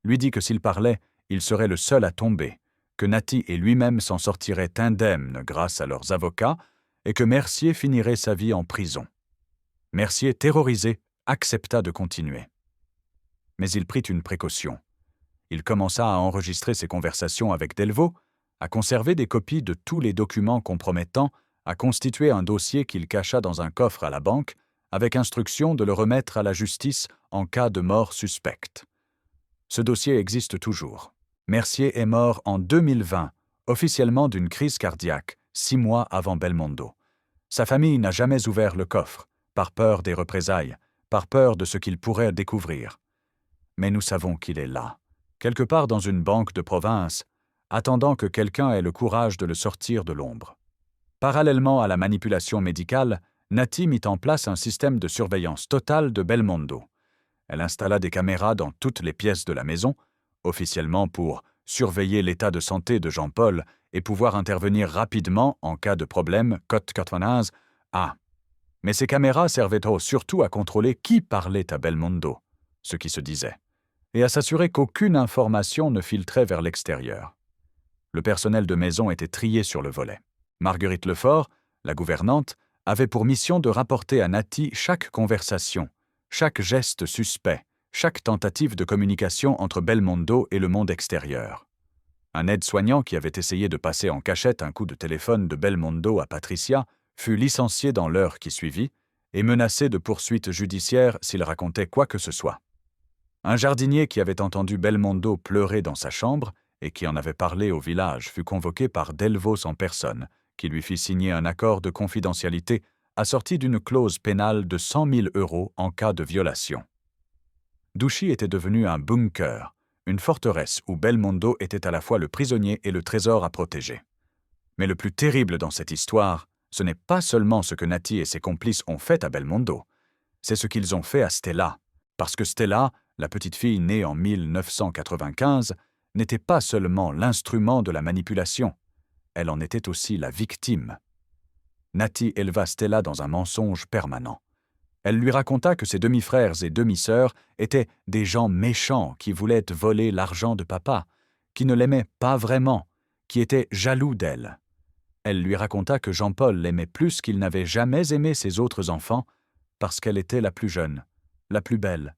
lui dit que s'il parlait, il serait le seul à tomber, que Natty et lui-même s'en sortiraient indemnes grâce à leurs avocats et que Mercier finirait sa vie en prison. Mercier, terrorisé, accepta de continuer. Mais il prit une précaution. Il commença à enregistrer ses conversations avec Delvaux, à conserver des copies de tous les documents compromettants, à constituer un dossier qu'il cacha dans un coffre à la banque, avec instruction de le remettre à la justice en cas de mort suspecte. Ce dossier existe toujours. Mercier est mort en 2020, officiellement d'une crise cardiaque, 6 mois avant Belmondo. Sa famille n'a jamais ouvert le coffre, par peur des représailles, par peur de ce qu'il pourrait découvrir. Mais nous savons qu'il est là, quelque part dans une banque de province, attendant que quelqu'un ait le courage de le sortir de l'ombre. Parallèlement à la manipulation médicale, Natty mit en place un système de surveillance totale de Belmondo. Elle installa des caméras dans toutes les pièces de la maison, officiellement pour surveiller l'état de santé de Jean-Paul et pouvoir intervenir rapidement en cas de problème, code 95 A. Mais ces caméras servaient surtout à contrôler qui parlait à Belmondo, ce qui se disait, et à s'assurer qu'aucune information ne filtrait vers l'extérieur. Le personnel de maison était trié sur le volet. Marguerite Lefort, la gouvernante, avait pour mission de rapporter à Natty chaque conversation, chaque geste suspect, chaque tentative de communication entre Belmondo et le monde extérieur. Un aide-soignant qui avait essayé de passer en cachette un coup de téléphone de Belmondo à Patricia fut licencié dans l'heure qui suivit et menacé de poursuites judiciaires s'il racontait quoi que ce soit. Un jardinier qui avait entendu Belmondo pleurer dans sa chambre et qui en avait parlé au village fut convoqué par Delvaux en personne, qui lui fit signer un accord de confidentialité assorti d'une clause pénale de 100 000 € en cas de violation. Douchy était devenu un bunker, une forteresse où Belmondo était à la fois le prisonnier et le trésor à protéger. Mais le plus terrible dans cette histoire, ce n'est pas seulement ce que Natty et ses complices ont fait à Belmondo, c'est ce qu'ils ont fait à Stella, parce que Stella, la petite fille née en 1995, n'était pas seulement l'instrument de la manipulation, elle en était aussi la victime. Natty éleva Stella dans un mensonge permanent. Elle lui raconta que ses demi-frères et demi-sœurs étaient des gens méchants qui voulaient voler l'argent de papa, qui ne l'aimaient pas vraiment, qui étaient jaloux d'elle. Elle lui raconta que Jean-Paul l'aimait plus qu'il n'avait jamais aimé ses autres enfants parce qu'elle était la plus jeune, la plus belle,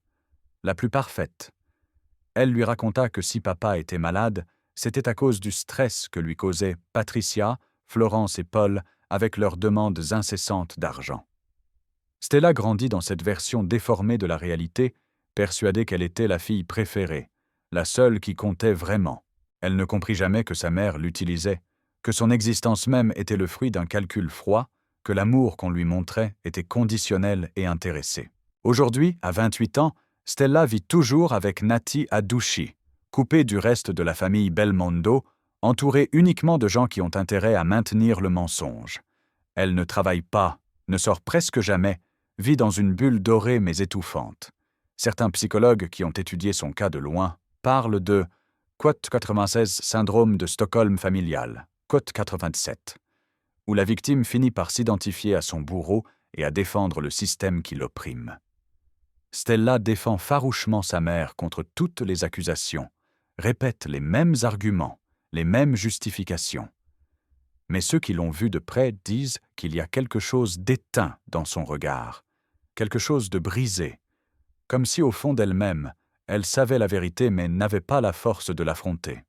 la plus parfaite. Elle lui raconta que si papa était malade, c'était à cause du stress que lui causaient Patricia, Florence et Paul avec leurs demandes incessantes d'argent. Stella grandit dans cette version déformée de la réalité, persuadée qu'elle était la fille préférée, la seule qui comptait vraiment. Elle ne comprit jamais que sa mère l'utilisait, que son existence même était le fruit d'un calcul froid, que l'amour qu'on lui montrait était conditionnel et intéressé. Aujourd'hui, à 28 ans, Stella vit toujours avec Natty à Douchy, coupée du reste de la famille Belmondo, entourée uniquement de gens qui ont intérêt à maintenir le mensonge. Elle ne travaille pas, ne sort presque jamais, vit dans une bulle dorée mais étouffante. Certains psychologues qui ont étudié son cas de loin parlent de Quote 96 syndrome de Stockholm familial, Quote 87, où la victime finit par s'identifier à son bourreau et à défendre le système qui l'opprime. Stella défend farouchement sa mère contre toutes les accusations, répète les mêmes arguments, les mêmes justifications. Mais ceux qui l'ont vue de près disent qu'il y a quelque chose d'éteint dans son regard, quelque chose de brisé, comme si au fond d'elle-même, elle savait la vérité mais n'avait pas la force de l'affronter.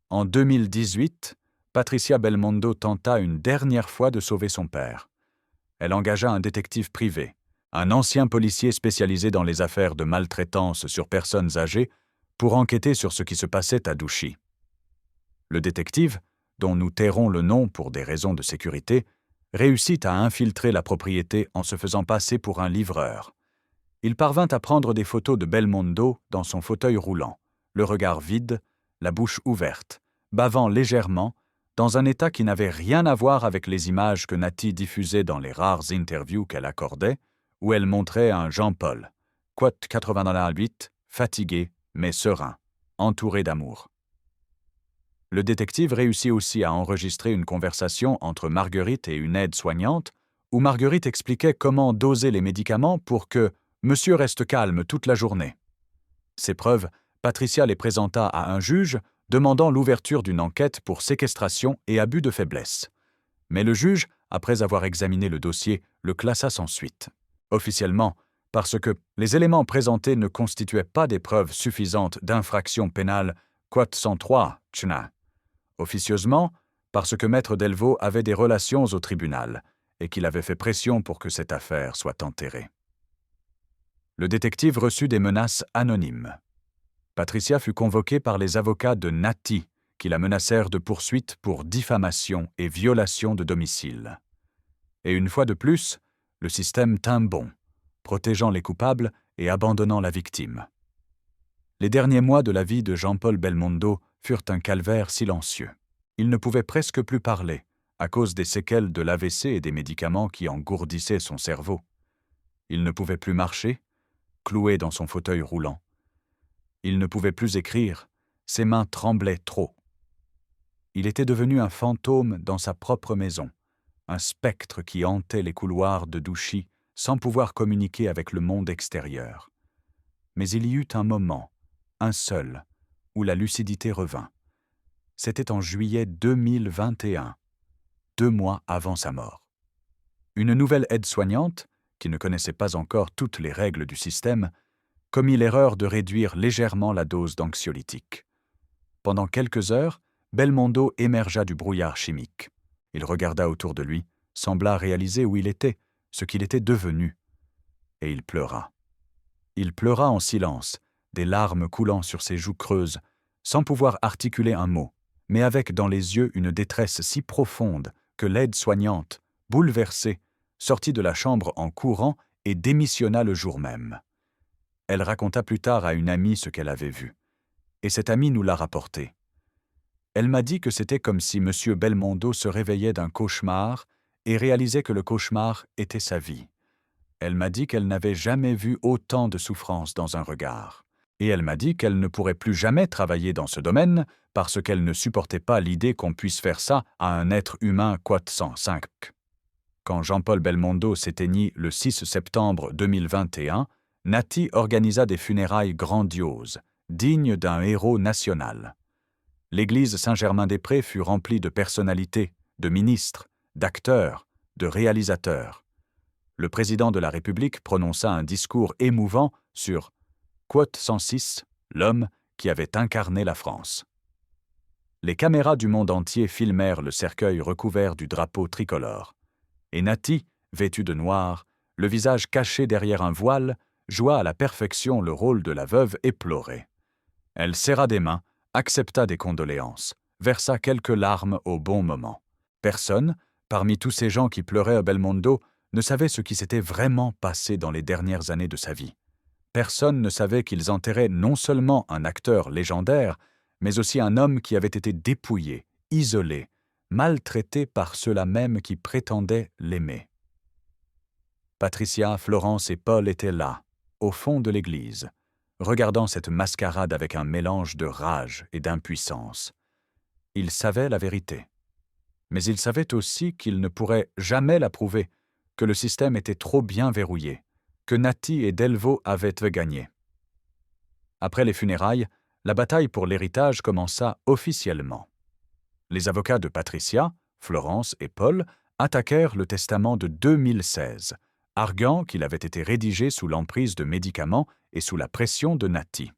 En 2018, Patricia Belmondo tenta une dernière fois de sauver son père. Elle engagea un détective privé, un ancien policier spécialisé dans les affaires de maltraitance sur personnes âgées, pour enquêter sur ce qui se passait à Douchy. Le détective, dont nous tairons le nom pour des raisons de sécurité, réussit à infiltrer la propriété en se faisant passer pour un livreur. Il parvint à prendre des photos de Belmondo dans son fauteuil roulant, le regard vide, la bouche ouverte, bavant légèrement, dans un état qui n'avait rien à voir avec les images que Natty diffusait dans les rares interviews qu'elle accordait, où elle montrait un Jean-Paul, quote 88, fatigué mais serein, entouré d'amour. Le détective réussit aussi à enregistrer une conversation entre Marguerite et une aide-soignante, où Marguerite expliquait comment doser les médicaments pour que monsieur reste calme toute la journée. Ces preuves, Patricia les présenta à un juge, demandant l'ouverture d'une enquête pour séquestration et abus de faiblesse. Mais le juge, après avoir examiné le dossier, le classa sans suite. Officiellement, parce que les éléments présentés ne constituaient pas des preuves suffisantes d'infraction pénale, quote 103, tchna. Officieusement, parce que Maître Delvaux avait des relations au tribunal et qu'il avait fait pression pour que cette affaire soit enterrée. Le détective reçut des menaces anonymes. Patricia fut convoquée par les avocats de Natty, qui la menacèrent de poursuites pour diffamation et violation de domicile. Et une fois de plus, le système tint bon. protégeant les coupables et abandonnant la victime. Les derniers mois de la vie de Jean-Paul Belmondo furent un calvaire silencieux. Il ne pouvait presque plus parler, à cause des séquelles de l'AVC et des médicaments qui engourdissaient son cerveau. Il ne pouvait plus marcher, cloué dans son fauteuil roulant. Il ne pouvait plus écrire, ses mains tremblaient trop. Il était devenu un fantôme dans sa propre maison, un spectre qui hantait les couloirs de Douchy sans pouvoir communiquer avec le monde extérieur. Mais il y eut un moment, un seul, où la lucidité revint. C'était en juillet 2021, 2 mois avant sa mort. Une nouvelle aide-soignante, qui ne connaissait pas encore toutes les règles du système, commit l'erreur de réduire légèrement la dose d'anxiolytique. Pendant quelques heures, Belmondo émergea du brouillard chimique. Il regarda autour de lui, sembla réaliser où il était, ce qu'il était devenu. Et il pleura. Il pleura en silence, des larmes coulant sur ses joues creuses, sans pouvoir articuler un mot, mais avec dans les yeux une détresse si profonde que l'aide-soignante, bouleversée, sortit de la chambre en courant et démissionna le jour même. Elle raconta plus tard à une amie ce qu'elle avait vu. Et cette amie nous l'a rapporté. Elle m'a dit que c'était comme si M. Belmondo se réveillait d'un cauchemar et réalisait que le cauchemar était sa vie. Elle m'a dit qu'elle n'avait jamais vu autant de souffrance dans un regard. Et elle m'a dit qu'elle ne pourrait plus jamais travailler dans ce domaine parce qu'elle ne supportait pas l'idée qu'on puisse faire ça à un être humain quote 105. Quand Jean-Paul Belmondo s'éteignit le 6 septembre 2021, Nati organisa des funérailles grandioses, dignes d'un héros national. L'église Saint-Germain-des-Prés fut remplie de personnalités, de ministres, d'acteurs, de réalisateurs. Le président de la République prononça un discours émouvant sur quote 106, l'homme qui avait incarné la France. Les caméras du monde entier filmèrent le cercueil recouvert du drapeau tricolore. Et Nati, vêtue de noir, le visage caché derrière un voile, joua à la perfection le rôle de la veuve éplorée. Elle serra des mains, accepta des condoléances, versa quelques larmes au bon moment. Personne, parmi tous ces gens qui pleuraient à Belmondo, ne savait ce qui s'était vraiment passé dans les dernières années de sa vie. Personne ne savait qu'ils enterraient non seulement un acteur légendaire, mais aussi un homme qui avait été dépouillé, isolé, maltraité par ceux-là même qui prétendaient l'aimer. Patricia, Florence et Paul étaient là, au fond de l'église, regardant cette mascarade avec un mélange de rage et d'impuissance. Ils savaient la vérité. Mais ils savaient aussi qu'ils ne pourraient jamais la prouver, que le système était trop bien verrouillé, que Nati et Delvaux avaient gagné. Après les funérailles, la bataille pour l'héritage commença officiellement. Les avocats de Patricia, Florence et Paul attaquèrent le testament de 2016, arguant qu'il avait été rédigé sous l'emprise de médicaments et sous la pression de Nati.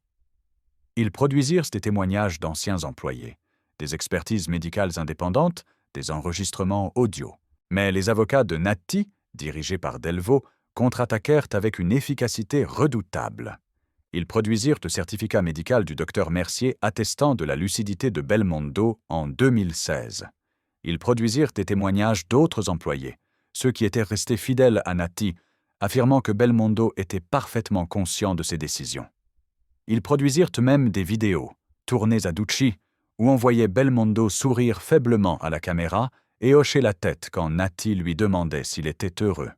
Ils produisirent des témoignages d'anciens employés, des expertises médicales indépendantes, des enregistrements audio. Mais les avocats de Nati, dirigés par Delvaux, contre-attaquèrent avec une efficacité redoutable. Ils produisirent le certificat médical du docteur Mercier attestant de la lucidité de Belmondo en 2016. Ils produisirent des témoignages d'autres employés, ceux qui étaient restés fidèles à Nati, affirmant que Belmondo était parfaitement conscient de ses décisions. Ils produisirent même des vidéos, tournées à Douchy, où on voyait Belmondo sourire faiblement à la caméra et hocher la tête quand Nati lui demandait s'il était heureux.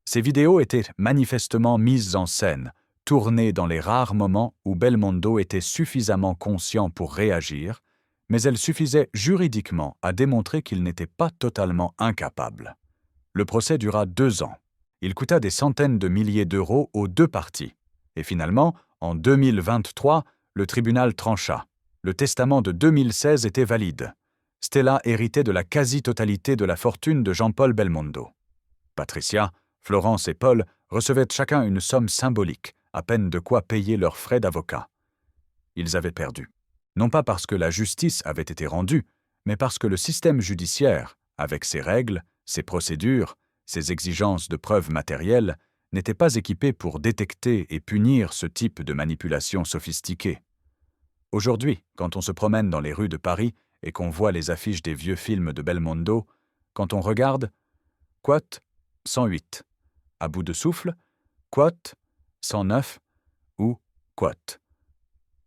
Ces vidéos étaient manifestement mises en scène, tournées dans les rares moments où Belmondo était suffisamment conscient pour réagir, mais elles suffisaient juridiquement à démontrer qu'il n'était pas totalement incapable. Le procès dura 2 ans. Il coûta des centaines de milliers d'euros aux 2 parties. Et finalement, en 2023, le tribunal trancha. Le testament de 2016 était valide. Stella héritait de la quasi-totalité de la fortune de Jean-Paul Belmondo. Patricia, Florence et Paul recevaient chacun une somme symbolique, à peine de quoi payer leurs frais d'avocat. Ils avaient perdu. Non pas parce que la justice avait été rendue, mais parce que le système judiciaire, avec ses règles, ses procédures, ses exigences de preuves matérielles, n'était pas équipé pour détecter et punir ce type de manipulation sophistiquée. Aujourd'hui, quand on se promène dans les rues de Paris et qu'on voit les affiches des vieux films de Belmondo, quand on regarde quote 108, à bout de souffle, quote 109 ou quote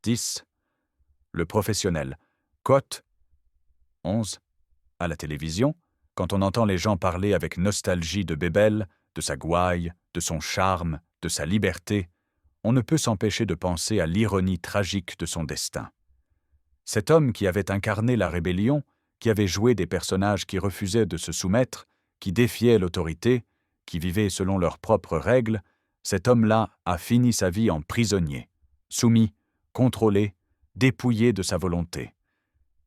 10. Le professionnel, quote 11. À la télévision, quand on entend les gens parler avec nostalgie de Bébel, de sa gouaille, de son charme, de sa liberté, on ne peut s'empêcher de penser à l'ironie tragique de son destin. Cet homme qui avait incarné la rébellion, qui avait joué des personnages qui refusaient de se soumettre, qui défiaient l'autorité, qui vivaient selon leurs propres règles, cet homme-là a fini sa vie en prisonnier, soumis, contrôlé, dépouillé de sa volonté.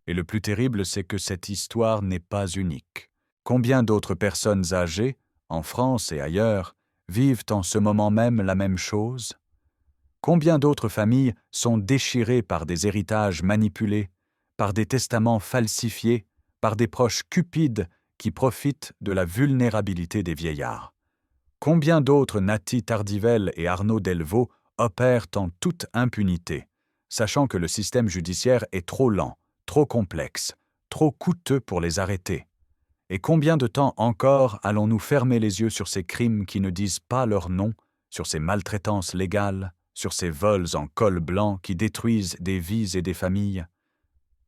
Et le plus terrible, c'est que cette histoire n'est pas unique. Combien d'autres personnes âgées, en France et ailleurs, vivent en ce moment même la même chose? Combien d'autres familles sont déchirées par des héritages manipulés, par des testaments falsifiés, par des proches cupides qui profitent de la vulnérabilité des vieillards? Combien d'autres Nathalie Tardivelle et Arnaud Delvaux opèrent en toute impunité, sachant que le système judiciaire est trop lent, trop complexe, trop coûteux pour les arrêter? Et combien de temps encore allons-nous fermer les yeux sur ces crimes qui ne disent pas leur nom, sur ces maltraitances légales, sur ces vols en col blanc qui détruisent des vies et des familles?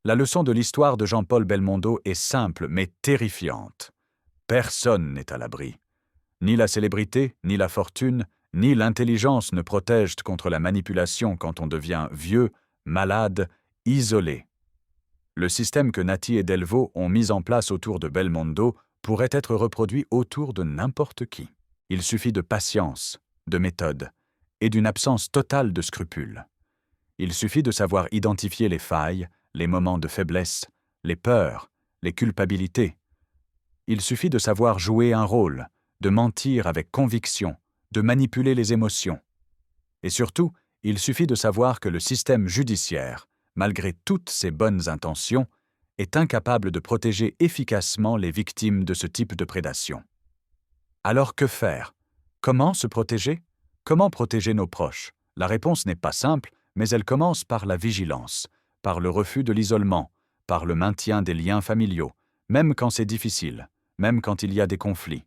La leçon de l'histoire de Jean-Paul Belmondo est simple mais terrifiante. Personne n'est à l'abri. Ni la célébrité, ni la fortune, ni l'intelligence ne protègent contre la manipulation quand on devient vieux, malade, isolé. Le système que Nathalie et Delvaux ont mis en place autour de Belmondo pourrait être reproduit autour de n'importe qui. Il suffit de patience, de méthode, et d'une absence totale de scrupules. Il suffit de savoir identifier les failles, les moments de faiblesse, les peurs, les culpabilités. Il suffit de savoir jouer un rôle, de mentir avec conviction, de manipuler les émotions. Et surtout, il suffit de savoir que le système judiciaire, malgré toutes ses bonnes intentions, est incapable de protéger efficacement les victimes de ce type de prédation. Alors que faire? Comment se protéger? Comment protéger nos proches? La réponse n'est pas simple, mais elle commence par la vigilance, par le refus de l'isolement, par le maintien des liens familiaux, même quand c'est difficile, même quand il y a des conflits.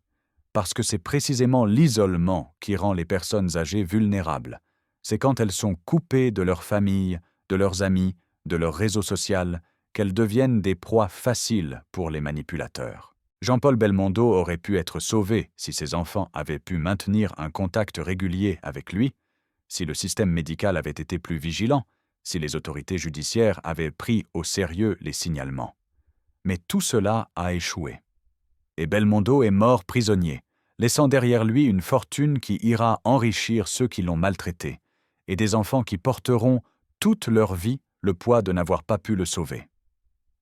Parce que c'est précisément l'isolement qui rend les personnes âgées vulnérables. C'est quand elles sont coupées de leur famille, de leurs amis, de leur réseau social, qu'elles deviennent des proies faciles pour les manipulateurs. Jean-Paul Belmondo aurait pu être sauvé si ses enfants avaient pu maintenir un contact régulier avec lui, si le système médical avait été plus vigilant, si les autorités judiciaires avaient pris au sérieux les signalements. Mais tout cela a échoué. Et Belmondo est mort prisonnier, laissant derrière lui une fortune qui ira enrichir ceux qui l'ont maltraité, et des enfants qui porteront toute leur vie le poids de n'avoir pas pu le sauver.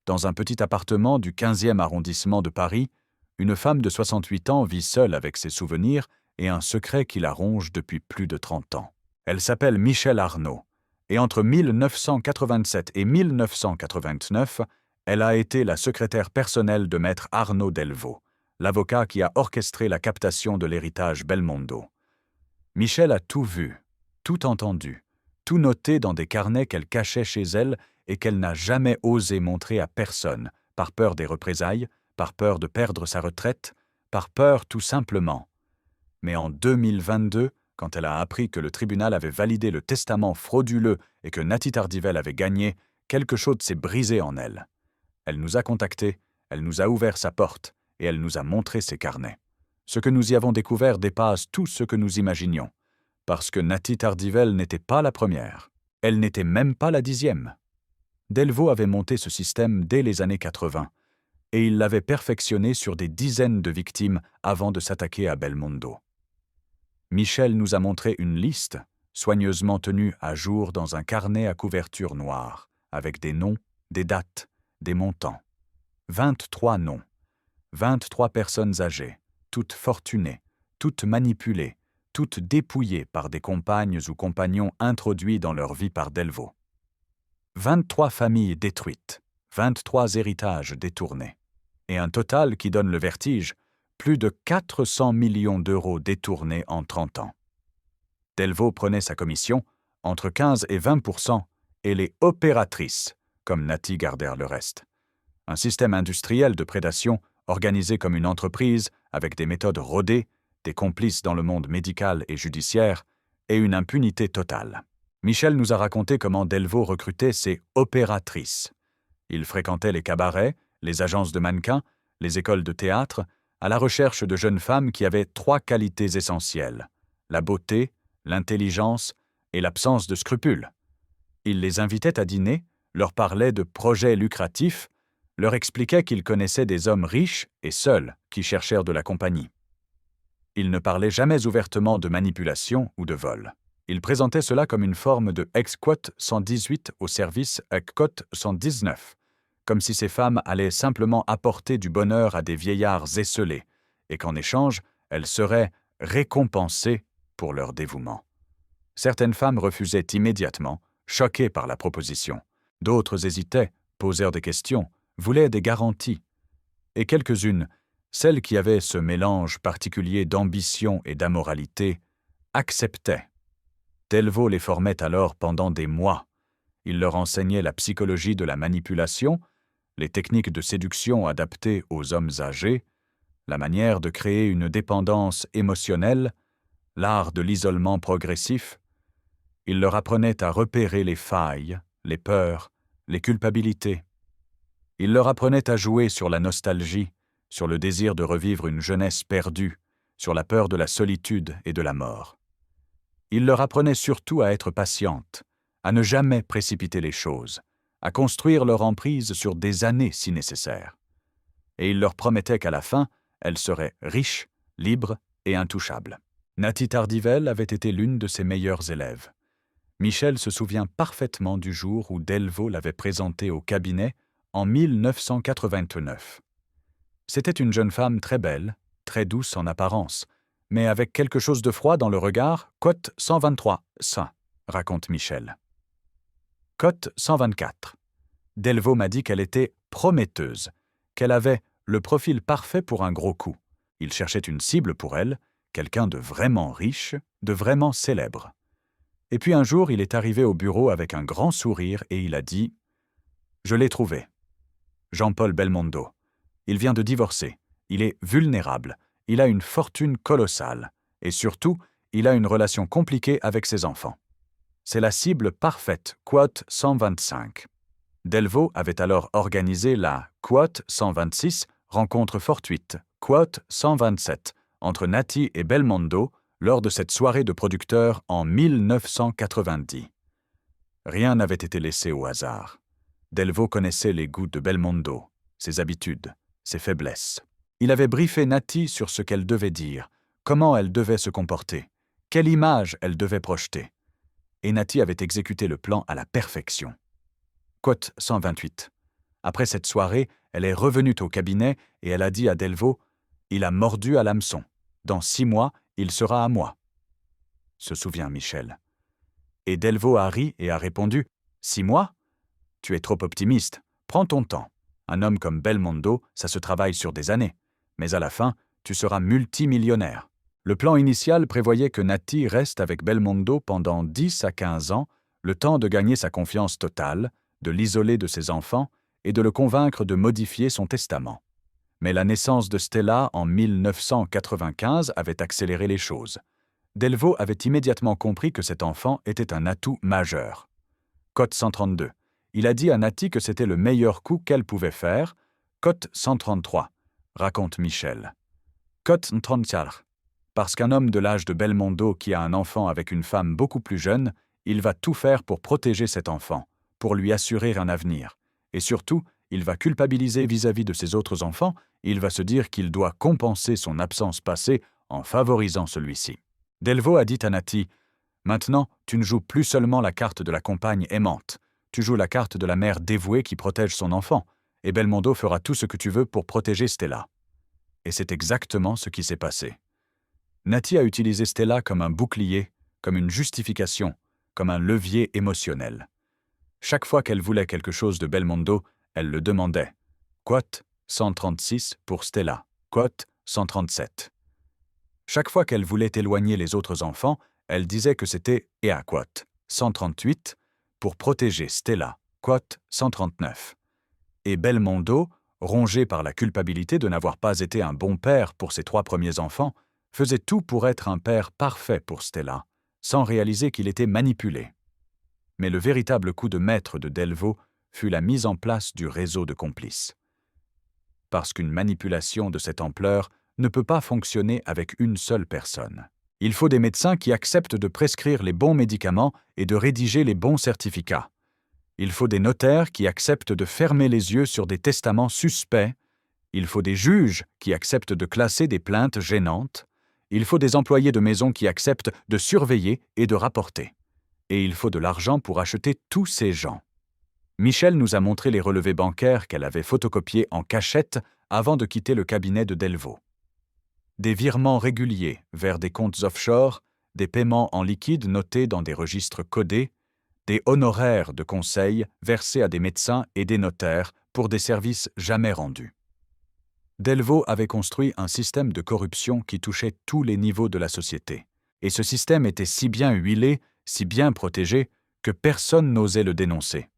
Dans un petit appartement du 15e arrondissement de Paris, une femme de 68 ans vit seule avec ses souvenirs et un secret qui la ronge depuis plus de 30 ans. Elle s'appelle Michèle Arnaud, et entre 1987 et 1989, elle a été la secrétaire personnelle de maître Arnaud Delvaux, l'avocat qui a orchestré la captation de l'héritage Belmondo. Michèle a tout vu, tout entendu, tout noté dans des carnets qu'elle cachait chez elle et qu'elle n'a jamais osé montrer à personne, par peur des représailles, par peur de perdre sa retraite, par peur tout simplement. Mais en 2022, quand elle a appris que le tribunal avait validé le testament frauduleux et que Nathalie Tardivelle avait gagné, quelque chose s'est brisé en elle. Elle nous a contactés, elle nous a ouvert sa porte et elle nous a montré ses carnets. Ce que nous y avons découvert dépasse tout ce que nous imaginions, parce que Nathalie Tardivelle n'était pas la première. Elle n'était même pas la 10e. Delvaux avait monté ce système dès les années 80, et il l'avait perfectionné sur des dizaines de victimes avant de s'attaquer à Belmondo. Michèle nous a montré une liste, soigneusement tenue à jour dans un carnet à couverture noire, avec des noms, des dates, des montants. 23 noms, 23 personnes âgées, toutes fortunées, toutes manipulées, toutes dépouillées par des compagnes ou compagnons introduits dans leur vie par Delvaux. 23 familles détruites, 23 héritages détournés, et un total qui donne le vertige, plus de 400 millions d'euros détournés en 30 ans. Delvaux prenait sa commission, entre 15 et 20%, et les opératrices, comme Nathalie gardèrent le reste. Un système industriel de prédation organisé comme une entreprise, avec des méthodes rodées, des complices dans le monde médical et judiciaire, et une impunité totale. Michel nous a raconté comment Delvaux recrutait ses opératrices. Il fréquentait les cabarets, les agences de mannequins, les écoles de théâtre, à la recherche de jeunes femmes qui avaient 3 qualités essentielles: la beauté, l'intelligence et l'absence de scrupules. Il les invitait à dîner, leur parlait de projets lucratifs, leur expliquait qu'il connaissait des hommes riches et seuls qui cherchèrent de la compagnie. Il ne parlait jamais ouvertement de manipulation ou de vol. Il présentait cela comme une forme de ex-quot 118 au service ex-quot 119, comme si ces femmes allaient simplement apporter du bonheur à des vieillards esseulés, et qu'en échange, elles seraient récompensées pour leur dévouement. Certaines femmes refusaient immédiatement, choquées par la proposition. D'autres hésitaient, posèrent des questions, voulaient des garanties. Et quelques-unes, celles qui avaient ce mélange particulier d'ambition et d'ammoralité, acceptaient. Delvaux les formait alors pendant des mois. Il leur enseignait la psychologie de la manipulation, les techniques de séduction adaptées aux hommes âgés, la manière de créer une dépendance émotionnelle, l'art de l'isolement progressif. Il leur apprenait à repérer les failles, les peurs, les culpabilités. Il leur apprenait à jouer sur la nostalgie, sur le désir de revivre une jeunesse perdue, sur la peur de la solitude et de la mort. Il leur apprenait surtout à être patientes, à ne jamais précipiter les choses, à construire leur emprise sur des années si nécessaire. Et il leur promettait qu'à la fin, elles seraient riches, libres et intouchables. Nathy Tardivell avait été l'une de ses meilleures élèves. Michel se souvient parfaitement du jour où Delvaux l'avait présentée au cabinet en 1989. C'était une jeune femme très belle, très douce en apparence, mais avec quelque chose de froid dans le regard, cote 123, ça, raconte Michel. Cote 124. Delvaux m'a dit qu'elle était prometteuse, qu'elle avait le profil parfait pour un gros coup. Il cherchait une cible pour elle, quelqu'un de vraiment riche, de vraiment célèbre. Et puis un jour, il est arrivé au bureau avec un grand sourire et il a dit « Je l'ai trouvé. Jean-Paul Belmondo. Il vient de divorcer. Il est vulnérable. Il a une fortune colossale. Et surtout, il a une relation compliquée avec ses enfants. C'est la cible parfaite, quote 125. » Delvaux avait alors organisé la quote 126, rencontre fortuite, quote 127, entre Nathy et Belmondo lors de cette soirée de producteurs en 1990. Rien n'avait été laissé au hasard. Delvaux connaissait les goûts de Belmondo, ses habitudes, ses faiblesses. Il avait briefé Nathy sur ce qu'elle devait dire, comment elle devait se comporter, quelle image elle devait projeter. Et Nathy avait exécuté le plan à la perfection. Quote 128. Après cette soirée, elle est revenue au cabinet et elle a dit à Delvaux « Il a mordu à l'hameçon. Dans 6 mois, il sera à moi. » Se souvient Michel. Et Delvaux a ri et a répondu « 6 mois ? Tu es trop optimiste. Prends ton temps. Un homme comme Belmondo, ça se travaille sur des années. Mais à la fin, tu seras multimillionnaire. » Le plan initial prévoyait que Nathy reste avec Belmondo pendant 10 à 15 ans, le temps de gagner sa confiance totale, de l'isoler de ses enfants et de le convaincre de modifier son testament. Mais la naissance de Stella en 1995 avait accéléré les choses. Delvaux avait immédiatement compris que cet enfant était un atout majeur. Cote 132. Il a dit à Nathy que c'était le meilleur coup qu'elle pouvait faire. Cote 133, raconte Michel. Cote 34. Parce qu'un homme de l'âge de Belmondo qui a un enfant avec une femme beaucoup plus jeune, il va tout faire pour protéger cet enfant, pour lui assurer un avenir. Et surtout, il va culpabiliser vis-à-vis de ses autres enfants, il va se dire qu'il doit compenser son absence passée en favorisant celui-ci. Delvaux a dit à Nathy « Maintenant, tu ne joues plus seulement la carte de la compagne aimante, tu joues la carte de la mère dévouée qui protège son enfant, et Belmondo fera tout ce que tu veux pour protéger Stella. » Et c'est exactement ce qui s'est passé. Nathy a utilisé Stella comme un bouclier, comme une justification, comme un levier émotionnel. Chaque fois qu'elle voulait quelque chose de Belmondo, elle le demandait. Quote 136 pour Stella, quote 137. Chaque fois qu'elle voulait éloigner les autres enfants, elle disait que c'était et à quote 138 pour protéger Stella, quote 139. Et Belmondo, rongé par la culpabilité de n'avoir pas été un bon père pour ses 3 premiers enfants, faisait tout pour être un père parfait pour Stella, sans réaliser qu'il était manipulé. Mais le véritable coup de maître de Delvaux fut la mise en place du réseau de complices. Parce qu'une manipulation de cette ampleur ne peut pas fonctionner avec une seule personne. Il faut des médecins qui acceptent de prescrire les bons médicaments et de rédiger les bons certificats. Il faut des notaires qui acceptent de fermer les yeux sur des testaments suspects. Il faut des juges qui acceptent de classer des plaintes gênantes. Il faut des employés de maison qui acceptent de surveiller et de rapporter. Et il faut de l'argent pour acheter tous ces gens. Michel nous a montré les relevés bancaires qu'elle avait photocopiés en cachette avant de quitter le cabinet de Delvaux. Des virements réguliers vers des comptes offshore, des paiements en liquide notés dans des registres codés, des honoraires de conseil versés à des médecins et des notaires pour des services jamais rendus. Delvaux avait construit un système de corruption qui touchait tous les niveaux de la société. Et ce système était si bien huilé, si bien protégé, que personne n'osait le dénoncer.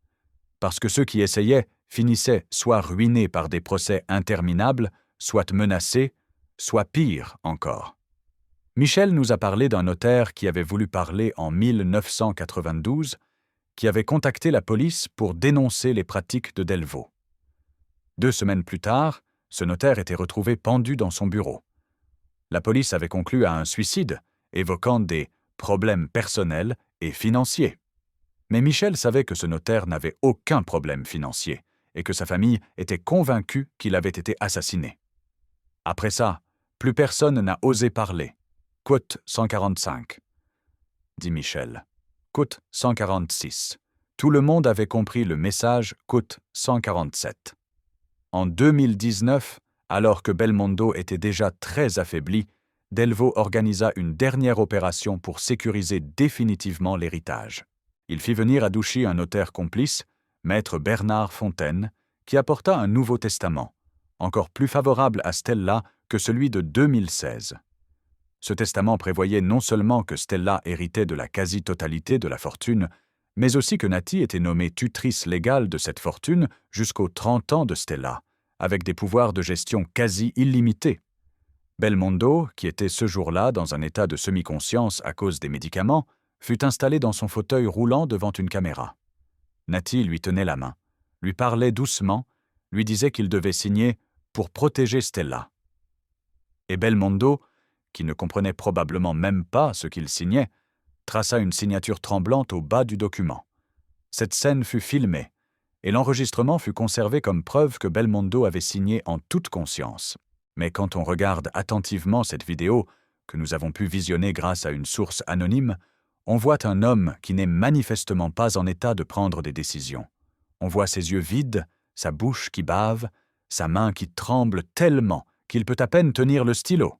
Parce que ceux qui essayaient finissaient soit ruinés par des procès interminables, soit menacés, soit pire encore. Michel nous a parlé d'un notaire qui avait voulu parler en 1992, qui avait contacté la police pour dénoncer les pratiques de Delvaux. 2 semaines plus tard, ce notaire était retrouvé pendu dans son bureau. La police avait conclu à un suicide, évoquant des problèmes personnels et financiers. Mais Michel savait que ce notaire n'avait aucun problème financier et que sa famille était convaincue qu'il avait été assassiné. Après ça, plus personne n'a osé parler. Quote 145, dit Michel. Quote 146. Tout le monde avait compris le message quote 147. En 2019, alors que Belmondo était déjà très affaibli, Delvaux organisa une dernière opération pour sécuriser définitivement l'héritage. Il fit venir à Douchy un notaire complice, maître Bernard Fontaine, qui apporta un Nouveau Testament, encore plus favorable à Stella que celui de 2016. Ce testament prévoyait non seulement que Stella héritait de la quasi-totalité de la fortune, mais aussi que Natty était nommée tutrice légale de cette fortune jusqu'aux 30 ans de Stella, avec des pouvoirs de gestion quasi illimités. Belmondo, qui était ce jour-là dans un état de semi-conscience à cause des médicaments, fut installé dans son fauteuil roulant devant une caméra. Natty lui tenait la main, lui parlait doucement, lui disait qu'il devait signer pour protéger Stella. Et Belmondo, qui ne comprenait probablement même pas ce qu'il signait, traça une signature tremblante au bas du document. Cette scène fut filmée, et l'enregistrement fut conservé comme preuve que Belmondo avait signé en toute conscience. Mais quand on regarde attentivement cette vidéo, que nous avons pu visionner grâce à une source anonyme, on voit un homme qui n'est manifestement pas en état de prendre des décisions. On voit ses yeux vides, sa bouche qui bave, sa main qui tremble tellement qu'il peut à peine tenir le stylo.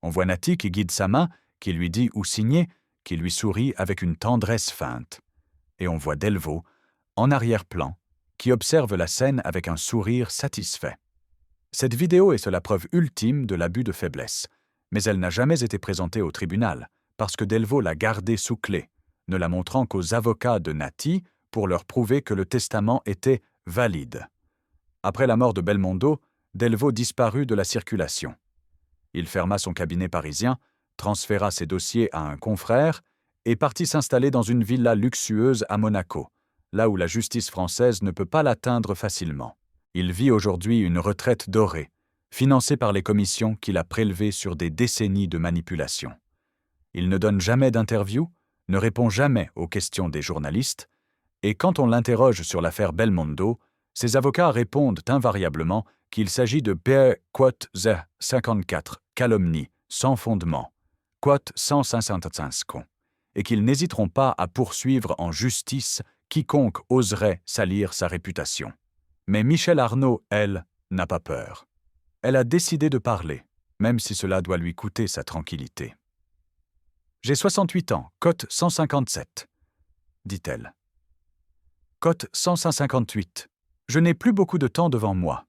On voit Natty qui guide sa main, qui lui dit où signer, qui lui sourit avec une tendresse feinte. Et on voit Delvaux, en arrière-plan, qui observe la scène avec un sourire satisfait. Cette vidéo est la preuve ultime de l'abus de faiblesse, mais elle n'a jamais été présentée au tribunal, parce que Delvaux l'a gardée sous clé, ne la montrant qu'aux avocats de Natty pour leur prouver que le testament était valide. Après la mort de Belmondo, Delvaux disparut de la circulation. Il ferma son cabinet parisien, transféra ses dossiers à un confrère et partit s'installer dans une villa luxueuse à Monaco, là où la justice française ne peut pas l'atteindre facilement. Il vit aujourd'hui une retraite dorée, financée par les commissions qu'il a prélevées sur des décennies de manipulation. Il ne donne jamais d'interview, ne répond jamais aux questions des journalistes, et quand on l'interroge sur l'affaire Belmondo, ses avocats répondent invariablement qu'il s'agit de quote 54 calomnie, sans fondement, quote 155, et qu'ils n'hésiteront pas à poursuivre en justice quiconque oserait salir sa réputation. Mais Michel Arnaud, elle, n'a pas peur. Elle a décidé de parler, même si cela doit lui coûter sa tranquillité. « J'ai 68 ans, cote 157, dit-elle. Cote 158. Je n'ai plus beaucoup de temps devant moi,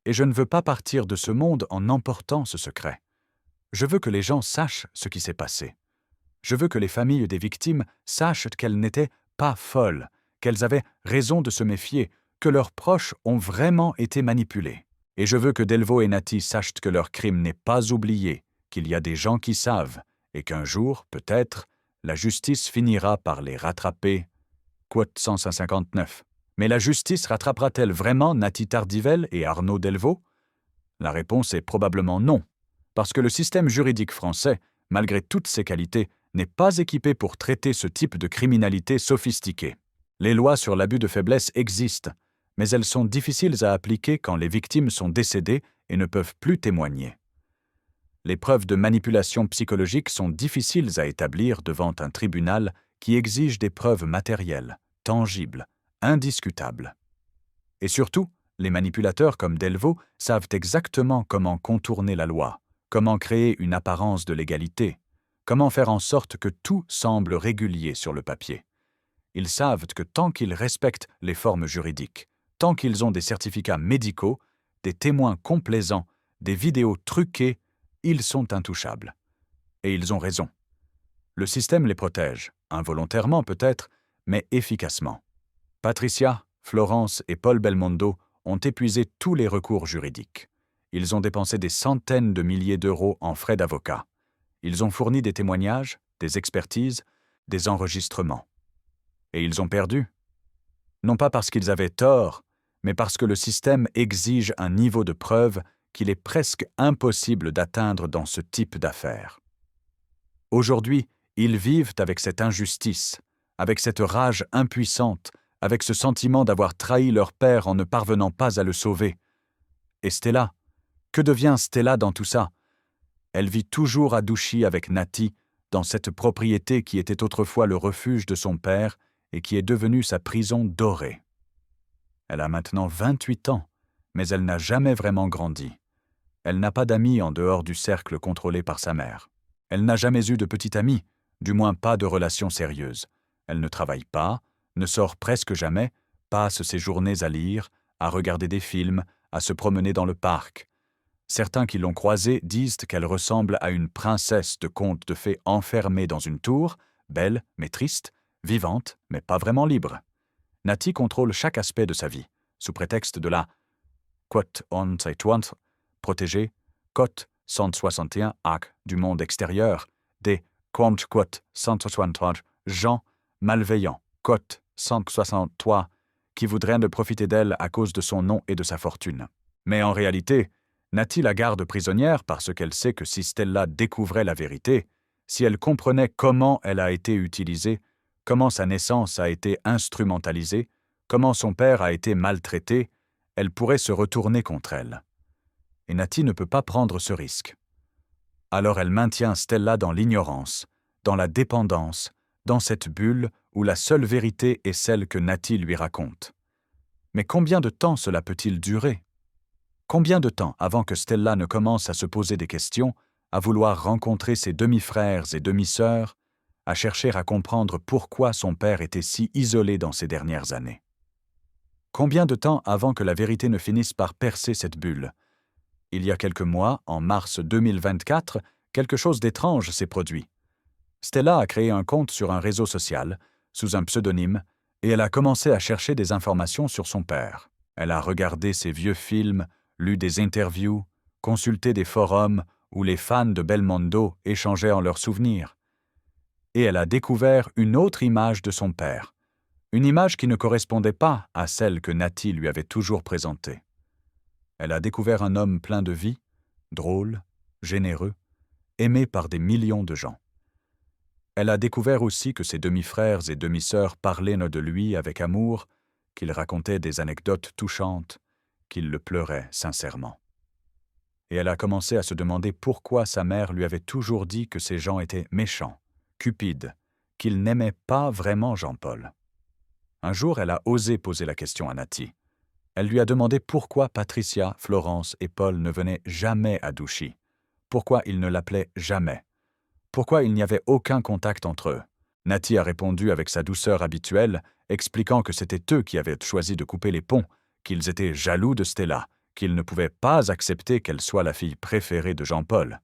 et je ne veux pas partir de ce monde en emportant ce secret. Je veux que les gens sachent ce qui s'est passé. Je veux que les familles des victimes sachent qu'elles n'étaient pas folles, qu'elles avaient raison de se méfier, que leurs proches ont vraiment été manipulés. Et je veux que Delvaux et Natty sachent que leur crime n'est pas oublié, qu'il y a des gens qui savent, et qu'un jour, peut-être, la justice finira par les rattraper. Quote 159. Mais la justice rattrapera-t-elle vraiment Nathalie Tardivell et Arnaud Delvaux? La réponse est probablement non, parce que le système juridique français, malgré toutes ses qualités, n'est pas équipé pour traiter ce type de criminalité sophistiquée. Les lois sur l'abus de faiblesse existent, mais elles sont difficiles à appliquer quand les victimes sont décédées et ne peuvent plus témoigner. Les preuves de manipulation psychologique sont difficiles à établir devant un tribunal qui exige des preuves matérielles, tangibles, indiscutables. Et surtout, les manipulateurs comme Delvaux savent exactement comment contourner la loi, comment créer une apparence de légalité, comment faire en sorte que tout semble régulier sur le papier. Ils savent que tant qu'ils respectent les formes juridiques, tant qu'ils ont des certificats médicaux, des témoins complaisants, des vidéos truquées, ils sont intouchables. Et ils ont raison. Le système les protège, involontairement peut-être, mais efficacement. Patricia, Florence et Paul Belmondo ont épuisé tous les recours juridiques. Ils ont dépensé des centaines de milliers d'euros en frais d'avocat. Ils ont fourni des témoignages, des expertises, des enregistrements. Et ils ont perdu. Non pas parce qu'ils avaient tort, mais parce que le système exige un niveau de preuve qu'il est presque impossible d'atteindre dans ce type d'affaires. Aujourd'hui, ils vivent avec cette injustice, avec cette rage impuissante, avec ce sentiment d'avoir trahi leur père en ne parvenant pas à le sauver. Et Stella, que devient Stella dans tout ça? Elle vit toujours à Douchy avec Nati, dans cette propriété qui était autrefois le refuge de son père et qui est devenue sa prison dorée. Elle a maintenant 28 ans, mais elle n'a jamais vraiment grandi. Elle n'a pas d'amis en dehors du cercle contrôlé par sa mère. Elle n'a jamais eu de petite amie, du moins pas de relation sérieuse. Elle ne travaille pas, ne sort presque jamais, passe ses journées à lire, à regarder des films, à se promener dans le parc. Certains qui l'ont croisée disent qu'elle ressemble à une princesse de conte de fées enfermée dans une tour, belle mais triste, vivante mais pas vraiment libre. Nati contrôle chaque aspect de sa vie, sous prétexte de la Quote 121, protégée, Quote 161 actes du monde extérieur, des Quote 163 gens malveillants, Quote 163, qui voudraient de profiter d'elle à cause de son nom et de sa fortune. Mais en réalité, Nati la garde prisonnière parce qu'elle sait que si Stella découvrait la vérité, si elle comprenait comment elle a été utilisée, comment sa naissance a été instrumentalisée, comment son père a été maltraité, elle pourrait se retourner contre elle. Et Nati ne peut pas prendre ce risque. Alors elle maintient Stella dans l'ignorance, dans la dépendance, dans cette bulle où la seule vérité est celle que Nati lui raconte. Mais combien de temps cela peut-il durer? Combien de temps avant que Stella ne commence à se poser des questions, à vouloir rencontrer ses demi-frères et demi-sœurs, à chercher à comprendre pourquoi son père était si isolé dans ces dernières années? Combien de temps avant que la vérité ne finisse par percer cette bulle? Il y a quelques mois, en mars 2024, quelque chose d'étrange s'est produit. Stella a créé un compte sur un réseau social, sous un pseudonyme, et elle a commencé à chercher des informations sur son père. Elle a regardé ses vieux films, lu des interviews, consulté des forums où les fans de Belmondo échangeaient en leurs souvenirs. Et elle a découvert une autre image de son père, une image qui ne correspondait pas à celle que Nati lui avait toujours présentée. Elle a découvert un homme plein de vie, drôle, généreux, aimé par des millions de gens. Elle a découvert aussi que ses demi-frères et demi-sœurs parlaient de lui avec amour, qu'il racontait des anecdotes touchantes, qu'il le pleurait sincèrement. Et elle a commencé à se demander pourquoi sa mère lui avait toujours dit que ces gens étaient méchants, cupides, qu'ils n'aimaient pas vraiment Jean-Paul. Un jour, elle a osé poser la question à Nati. Elle lui a demandé pourquoi Patricia, Florence et Paul ne venaient jamais à Douchy, pourquoi ils ne l'appelaient jamais, pourquoi il n'y avait aucun contact entre eux. Nati a répondu avec sa douceur habituelle, expliquant que c'était eux qui avaient choisi de couper les ponts, qu'ils étaient jaloux de Stella, qu'ils ne pouvaient pas accepter qu'elle soit la fille préférée de Jean-Paul.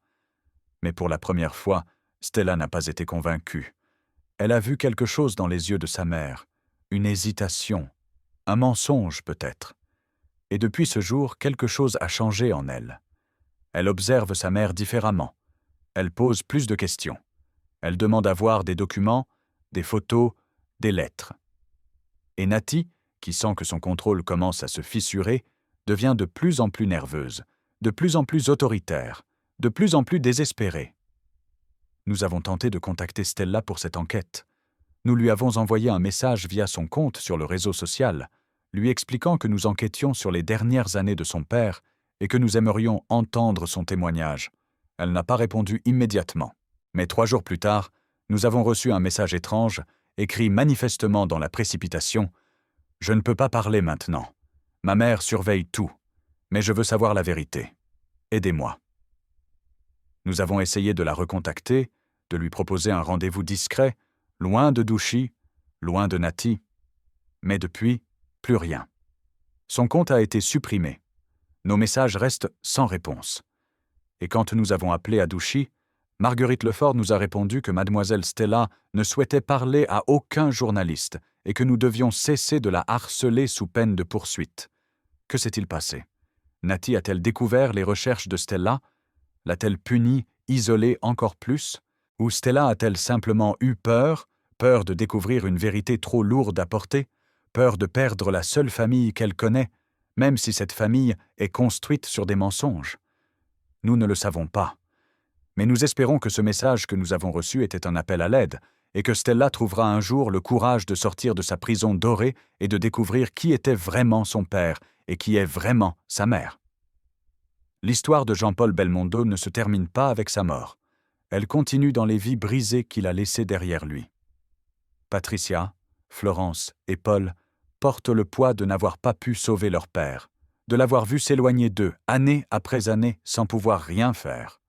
Mais pour la première fois, Stella n'a pas été convaincue. Elle a vu quelque chose dans les yeux de sa mère, une hésitation, un mensonge peut-être. Et depuis ce jour, quelque chose a changé en elle. Elle observe sa mère différemment. Elle pose plus de questions. Elle demande à voir des documents, des photos, des lettres. Et Nati, qui sent que son contrôle commence à se fissurer, devient de plus en plus nerveuse, de plus en plus autoritaire, de plus en plus désespérée. Nous avons tenté de contacter Stella pour cette enquête. Nous lui avons envoyé un message via son compte sur le réseau social, lui expliquant que nous enquêtions sur les dernières années de son père et que nous aimerions entendre son témoignage. Elle n'a pas répondu immédiatement. Mais 3 jours plus tard, nous avons reçu un message étrange, écrit manifestement dans la précipitation. « Je ne peux pas parler maintenant. Ma mère surveille tout, mais je veux savoir la vérité. Aidez-moi. » Nous avons essayé de la recontacter, de lui proposer un rendez-vous discret, loin de Douchy, loin de Nati. Mais depuis, plus rien. Son compte a été supprimé. Nos messages restent sans réponse. Et quand nous avons appelé à Douchy, Marguerite Lefort nous a répondu que mademoiselle Stella ne souhaitait parler à aucun journaliste et que nous devions cesser de la harceler sous peine de poursuite. Que s'est-il passé? Nati a-t-elle découvert les recherches de Stella? L'a-t-elle punie, isolée encore plus? Ou Stella a-t-elle simplement eu peur de découvrir une vérité trop lourde à porter, peur de perdre la seule famille qu'elle connaît, même si cette famille est construite sur des mensonges? Nous ne le savons pas. Mais nous espérons que ce message que nous avons reçu était un appel à l'aide et que Stella trouvera un jour le courage de sortir de sa prison dorée et de découvrir qui était vraiment son père et qui est vraiment sa mère. L'histoire de Jean-Paul Belmondo ne se termine pas avec sa mort. Elle continue dans les vies brisées qu'il a laissées derrière lui. Patricia, Florence et Paul portent le poids de n'avoir pas pu sauver leur père, de l'avoir vu s'éloigner d'eux, année après année, sans pouvoir rien faire.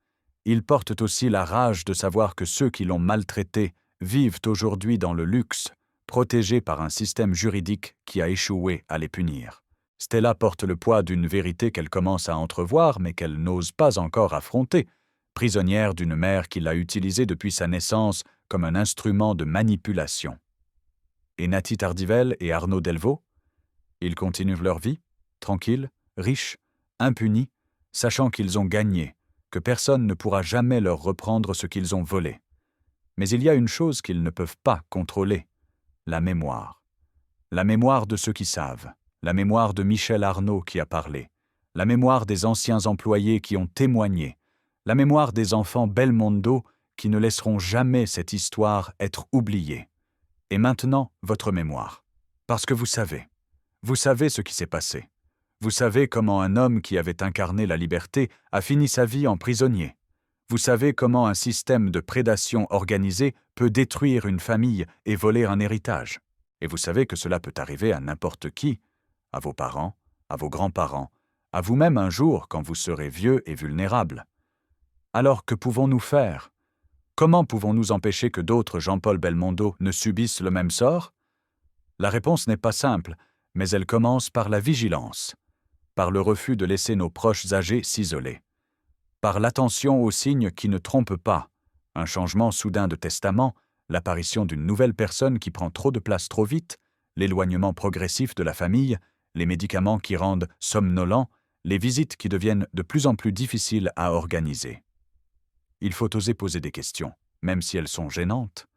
Ils portent aussi la rage de savoir que ceux qui l'ont maltraité vivent aujourd'hui dans le luxe, protégés par un système juridique qui a échoué à les punir. Stella porte le poids d'une vérité qu'elle commence à entrevoir mais qu'elle n'ose pas encore affronter, prisonnière d'une mère qui l'a utilisée depuis sa naissance comme un instrument de manipulation. Et Nati Tardivelle et Arnaud Delvaux? Ils continuent leur vie, tranquilles, riches, impunis, sachant qu'ils ont gagné, que personne ne pourra jamais leur reprendre ce qu'ils ont volé. Mais il y a une chose qu'ils ne peuvent pas contrôler, la mémoire. La mémoire de ceux qui savent, la mémoire de Michel Arnaud qui a parlé, la mémoire des anciens employés qui ont témoigné, la mémoire des enfants Belmondo qui ne laisseront jamais cette histoire être oubliée. Et maintenant, votre mémoire. Parce que vous savez ce qui s'est passé. Vous savez comment un homme qui avait incarné la liberté a fini sa vie en prisonnier. Vous savez comment un système de prédation organisée peut détruire une famille et voler un héritage. Et vous savez que cela peut arriver à n'importe qui, à vos parents, à vos grands-parents, à vous-même un jour quand vous serez vieux et vulnérable. Alors que pouvons-nous faire? Comment pouvons-nous empêcher que d'autres Jean-Paul Belmondo ne subissent le même sort? La réponse n'est pas simple, mais elle commence par la vigilance, par le refus de laisser nos proches âgés s'isoler, par l'attention aux signes qui ne trompent pas, un changement soudain de testament, l'apparition d'une nouvelle personne qui prend trop de place trop vite, l'éloignement progressif de la famille, les médicaments qui rendent somnolents, les visites qui deviennent de plus en plus difficiles à organiser. Il faut oser poser des questions, même si elles sont gênantes.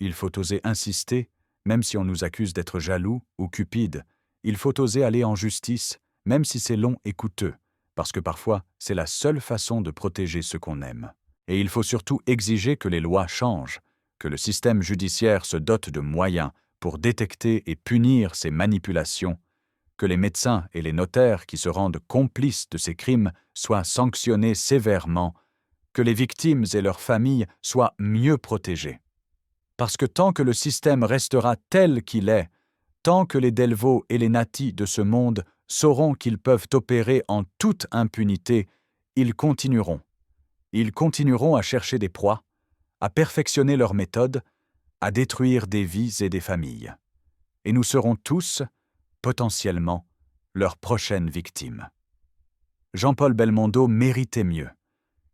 Il faut oser insister, même si on nous accuse d'être jaloux ou cupides. Il faut oser aller en justice, même si c'est long et coûteux, parce que parfois, c'est la seule façon de protéger ceux qu'on aime. Et il faut surtout exiger que les lois changent, que le système judiciaire se dote de moyens pour détecter et punir ces manipulations, que les médecins et les notaires qui se rendent complices de ces crimes soient sanctionnés sévèrement, que les victimes et leurs familles soient mieux protégées. Parce que tant que le système restera tel qu'il est, tant que les Delvaux et les Nati de ce monde sauront qu'ils peuvent opérer en toute impunité, ils continueront. Ils continueront à chercher des proies, à perfectionner leurs méthodes, à détruire des vies et des familles. Et nous serons tous, potentiellement, leurs prochaines victimes. Jean-Paul Belmondo méritait mieux.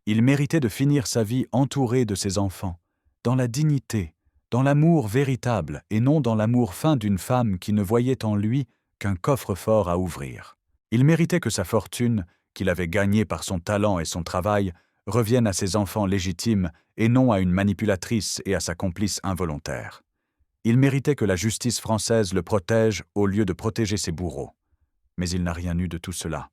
Il méritait de finir sa vie entouré de ses enfants, dans la dignité, dans l'amour véritable et non dans l'amour fin d'une femme qui ne voyait en lui qu'un coffre-fort à ouvrir. Il méritait que sa fortune, qu'il avait gagnée par son talent et son travail, revienne à ses enfants légitimes et non à une manipulatrice et à sa complice involontaire. Il méritait que la justice française le protège au lieu de protéger ses bourreaux. Mais il n'a rien eu de tout cela.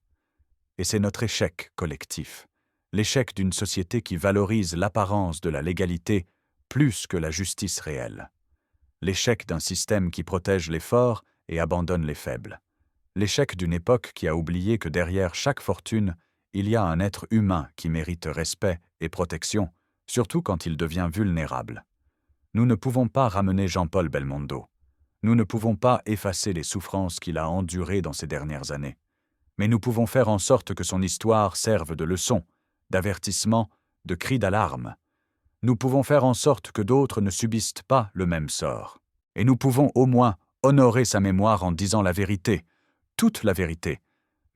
Et c'est notre échec collectif, l'échec d'une société qui valorise l'apparence de la légalité plus que la justice réelle. L'échec d'un système qui protège les forts et abandonne les faibles. L'échec d'une époque qui a oublié que derrière chaque fortune, il y a un être humain qui mérite respect et protection, surtout quand il devient vulnérable. Nous ne pouvons pas ramener Jean-Paul Belmondo. Nous ne pouvons pas effacer les souffrances qu'il a endurées dans ces dernières années. Mais nous pouvons faire en sorte que son histoire serve de leçon, d'avertissement, de cri d'alarme. Nous pouvons faire en sorte que d'autres ne subissent pas le même sort. Et nous pouvons au moins honorer sa mémoire en disant la vérité, toute la vérité,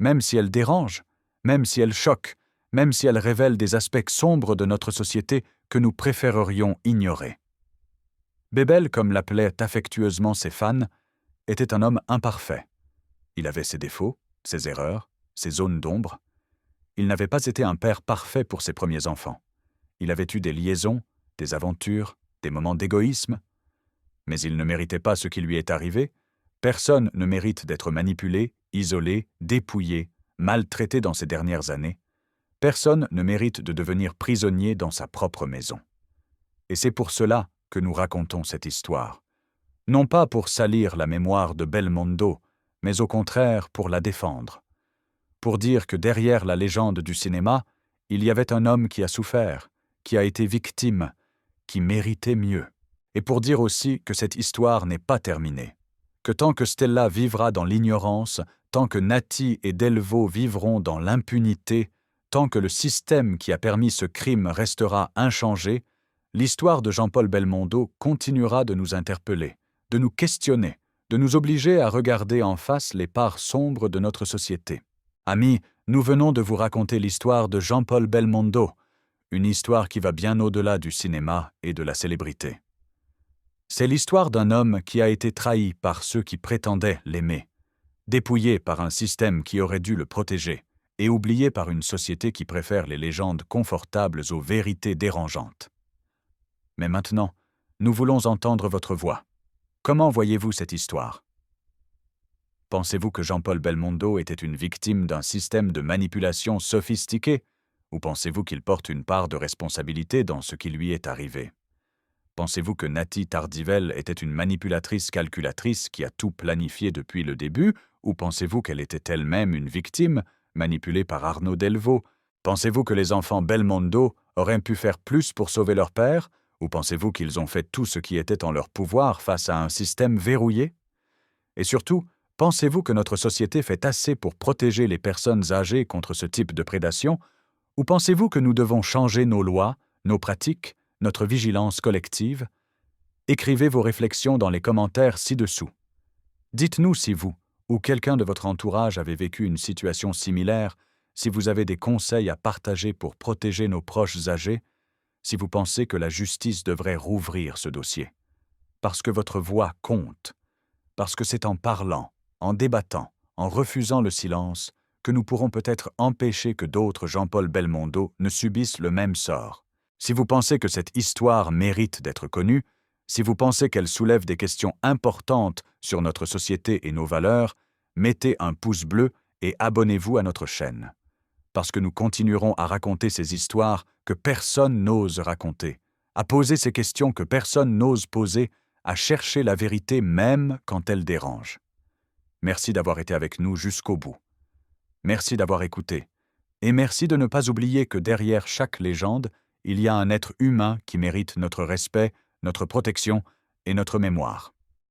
même si elle dérange, même si elle choque, même si elle révèle des aspects sombres de notre société que nous préférerions ignorer. Bébel, comme l'appelaient affectueusement ses fans, était un homme imparfait. Il avait ses défauts, ses erreurs, ses zones d'ombre. Il n'avait pas été un père parfait pour ses premiers enfants. Il avait eu des liaisons, des aventures, des moments d'égoïsme. Mais il ne méritait pas ce qui lui est arrivé. Personne ne mérite d'être manipulé, isolé, dépouillé, maltraité dans ces dernières années. Personne ne mérite de devenir prisonnier dans sa propre maison. Et c'est pour cela que nous racontons cette histoire. Non pas pour salir la mémoire de Belmondo, mais au contraire pour la défendre. Pour dire que derrière la légende du cinéma, il y avait un homme qui a souffert, qui a été victime, qui méritait mieux. Et pour dire aussi que cette histoire n'est pas terminée. Que tant que Stella vivra dans l'ignorance, tant que Nati et Delvaux vivront dans l'impunité, tant que le système qui a permis ce crime restera inchangé, l'histoire de Jean-Paul Belmondo continuera de nous interpeller, de nous questionner, de nous obliger à regarder en face les parts sombres de notre société. Amis, nous venons de vous raconter l'histoire de Jean-Paul Belmondo, une histoire qui va bien au-delà du cinéma et de la célébrité. C'est l'histoire d'un homme qui a été trahi par ceux qui prétendaient l'aimer, dépouillé par un système qui aurait dû le protéger, et oublié par une société qui préfère les légendes confortables aux vérités dérangeantes. Mais maintenant, nous voulons entendre votre voix. Comment voyez-vous cette histoire? Pensez-vous que Jean-Paul Belmondo était une victime d'un système de manipulation sophistiqué, ou pensez-vous qu'il porte une part de responsabilité dans ce qui lui est arrivé? Pensez-vous que Nati Tardivell était une manipulatrice calculatrice qui a tout planifié depuis le début, ou pensez-vous qu'elle était elle-même une victime, manipulée par Arnaud Delvaux? Pensez-vous que les enfants Belmondo auraient pu faire plus pour sauver leur père, ou pensez-vous qu'ils ont fait tout ce qui était en leur pouvoir face à un système verrouillé? Et surtout, pensez-vous que notre société fait assez pour protéger les personnes âgées contre ce type de prédation, ou pensez-vous que nous devons changer nos lois, nos pratiques, notre vigilance collective? Écrivez vos réflexions dans les commentaires ci-dessous. Dites-nous si vous, ou quelqu'un de votre entourage avait vécu une situation similaire, si vous avez des conseils à partager pour protéger nos proches âgés, si vous pensez que la justice devrait rouvrir ce dossier. Parce que votre voix compte. Parce que c'est en parlant, en débattant, en refusant le silence, que nous pourrons peut-être empêcher que d'autres Jean-Paul Belmondo ne subissent le même sort. Si vous pensez que cette histoire mérite d'être connue, si vous pensez qu'elle soulève des questions importantes sur notre société et nos valeurs, mettez un pouce bleu et abonnez-vous à notre chaîne. Parce que nous continuerons à raconter ces histoires que personne n'ose raconter, à poser ces questions que personne n'ose poser, à chercher la vérité même quand elle dérange. Merci d'avoir été avec nous jusqu'au bout. Merci d'avoir écouté. Et merci de ne pas oublier que derrière chaque légende, il y a un être humain qui mérite notre respect, notre protection et notre mémoire.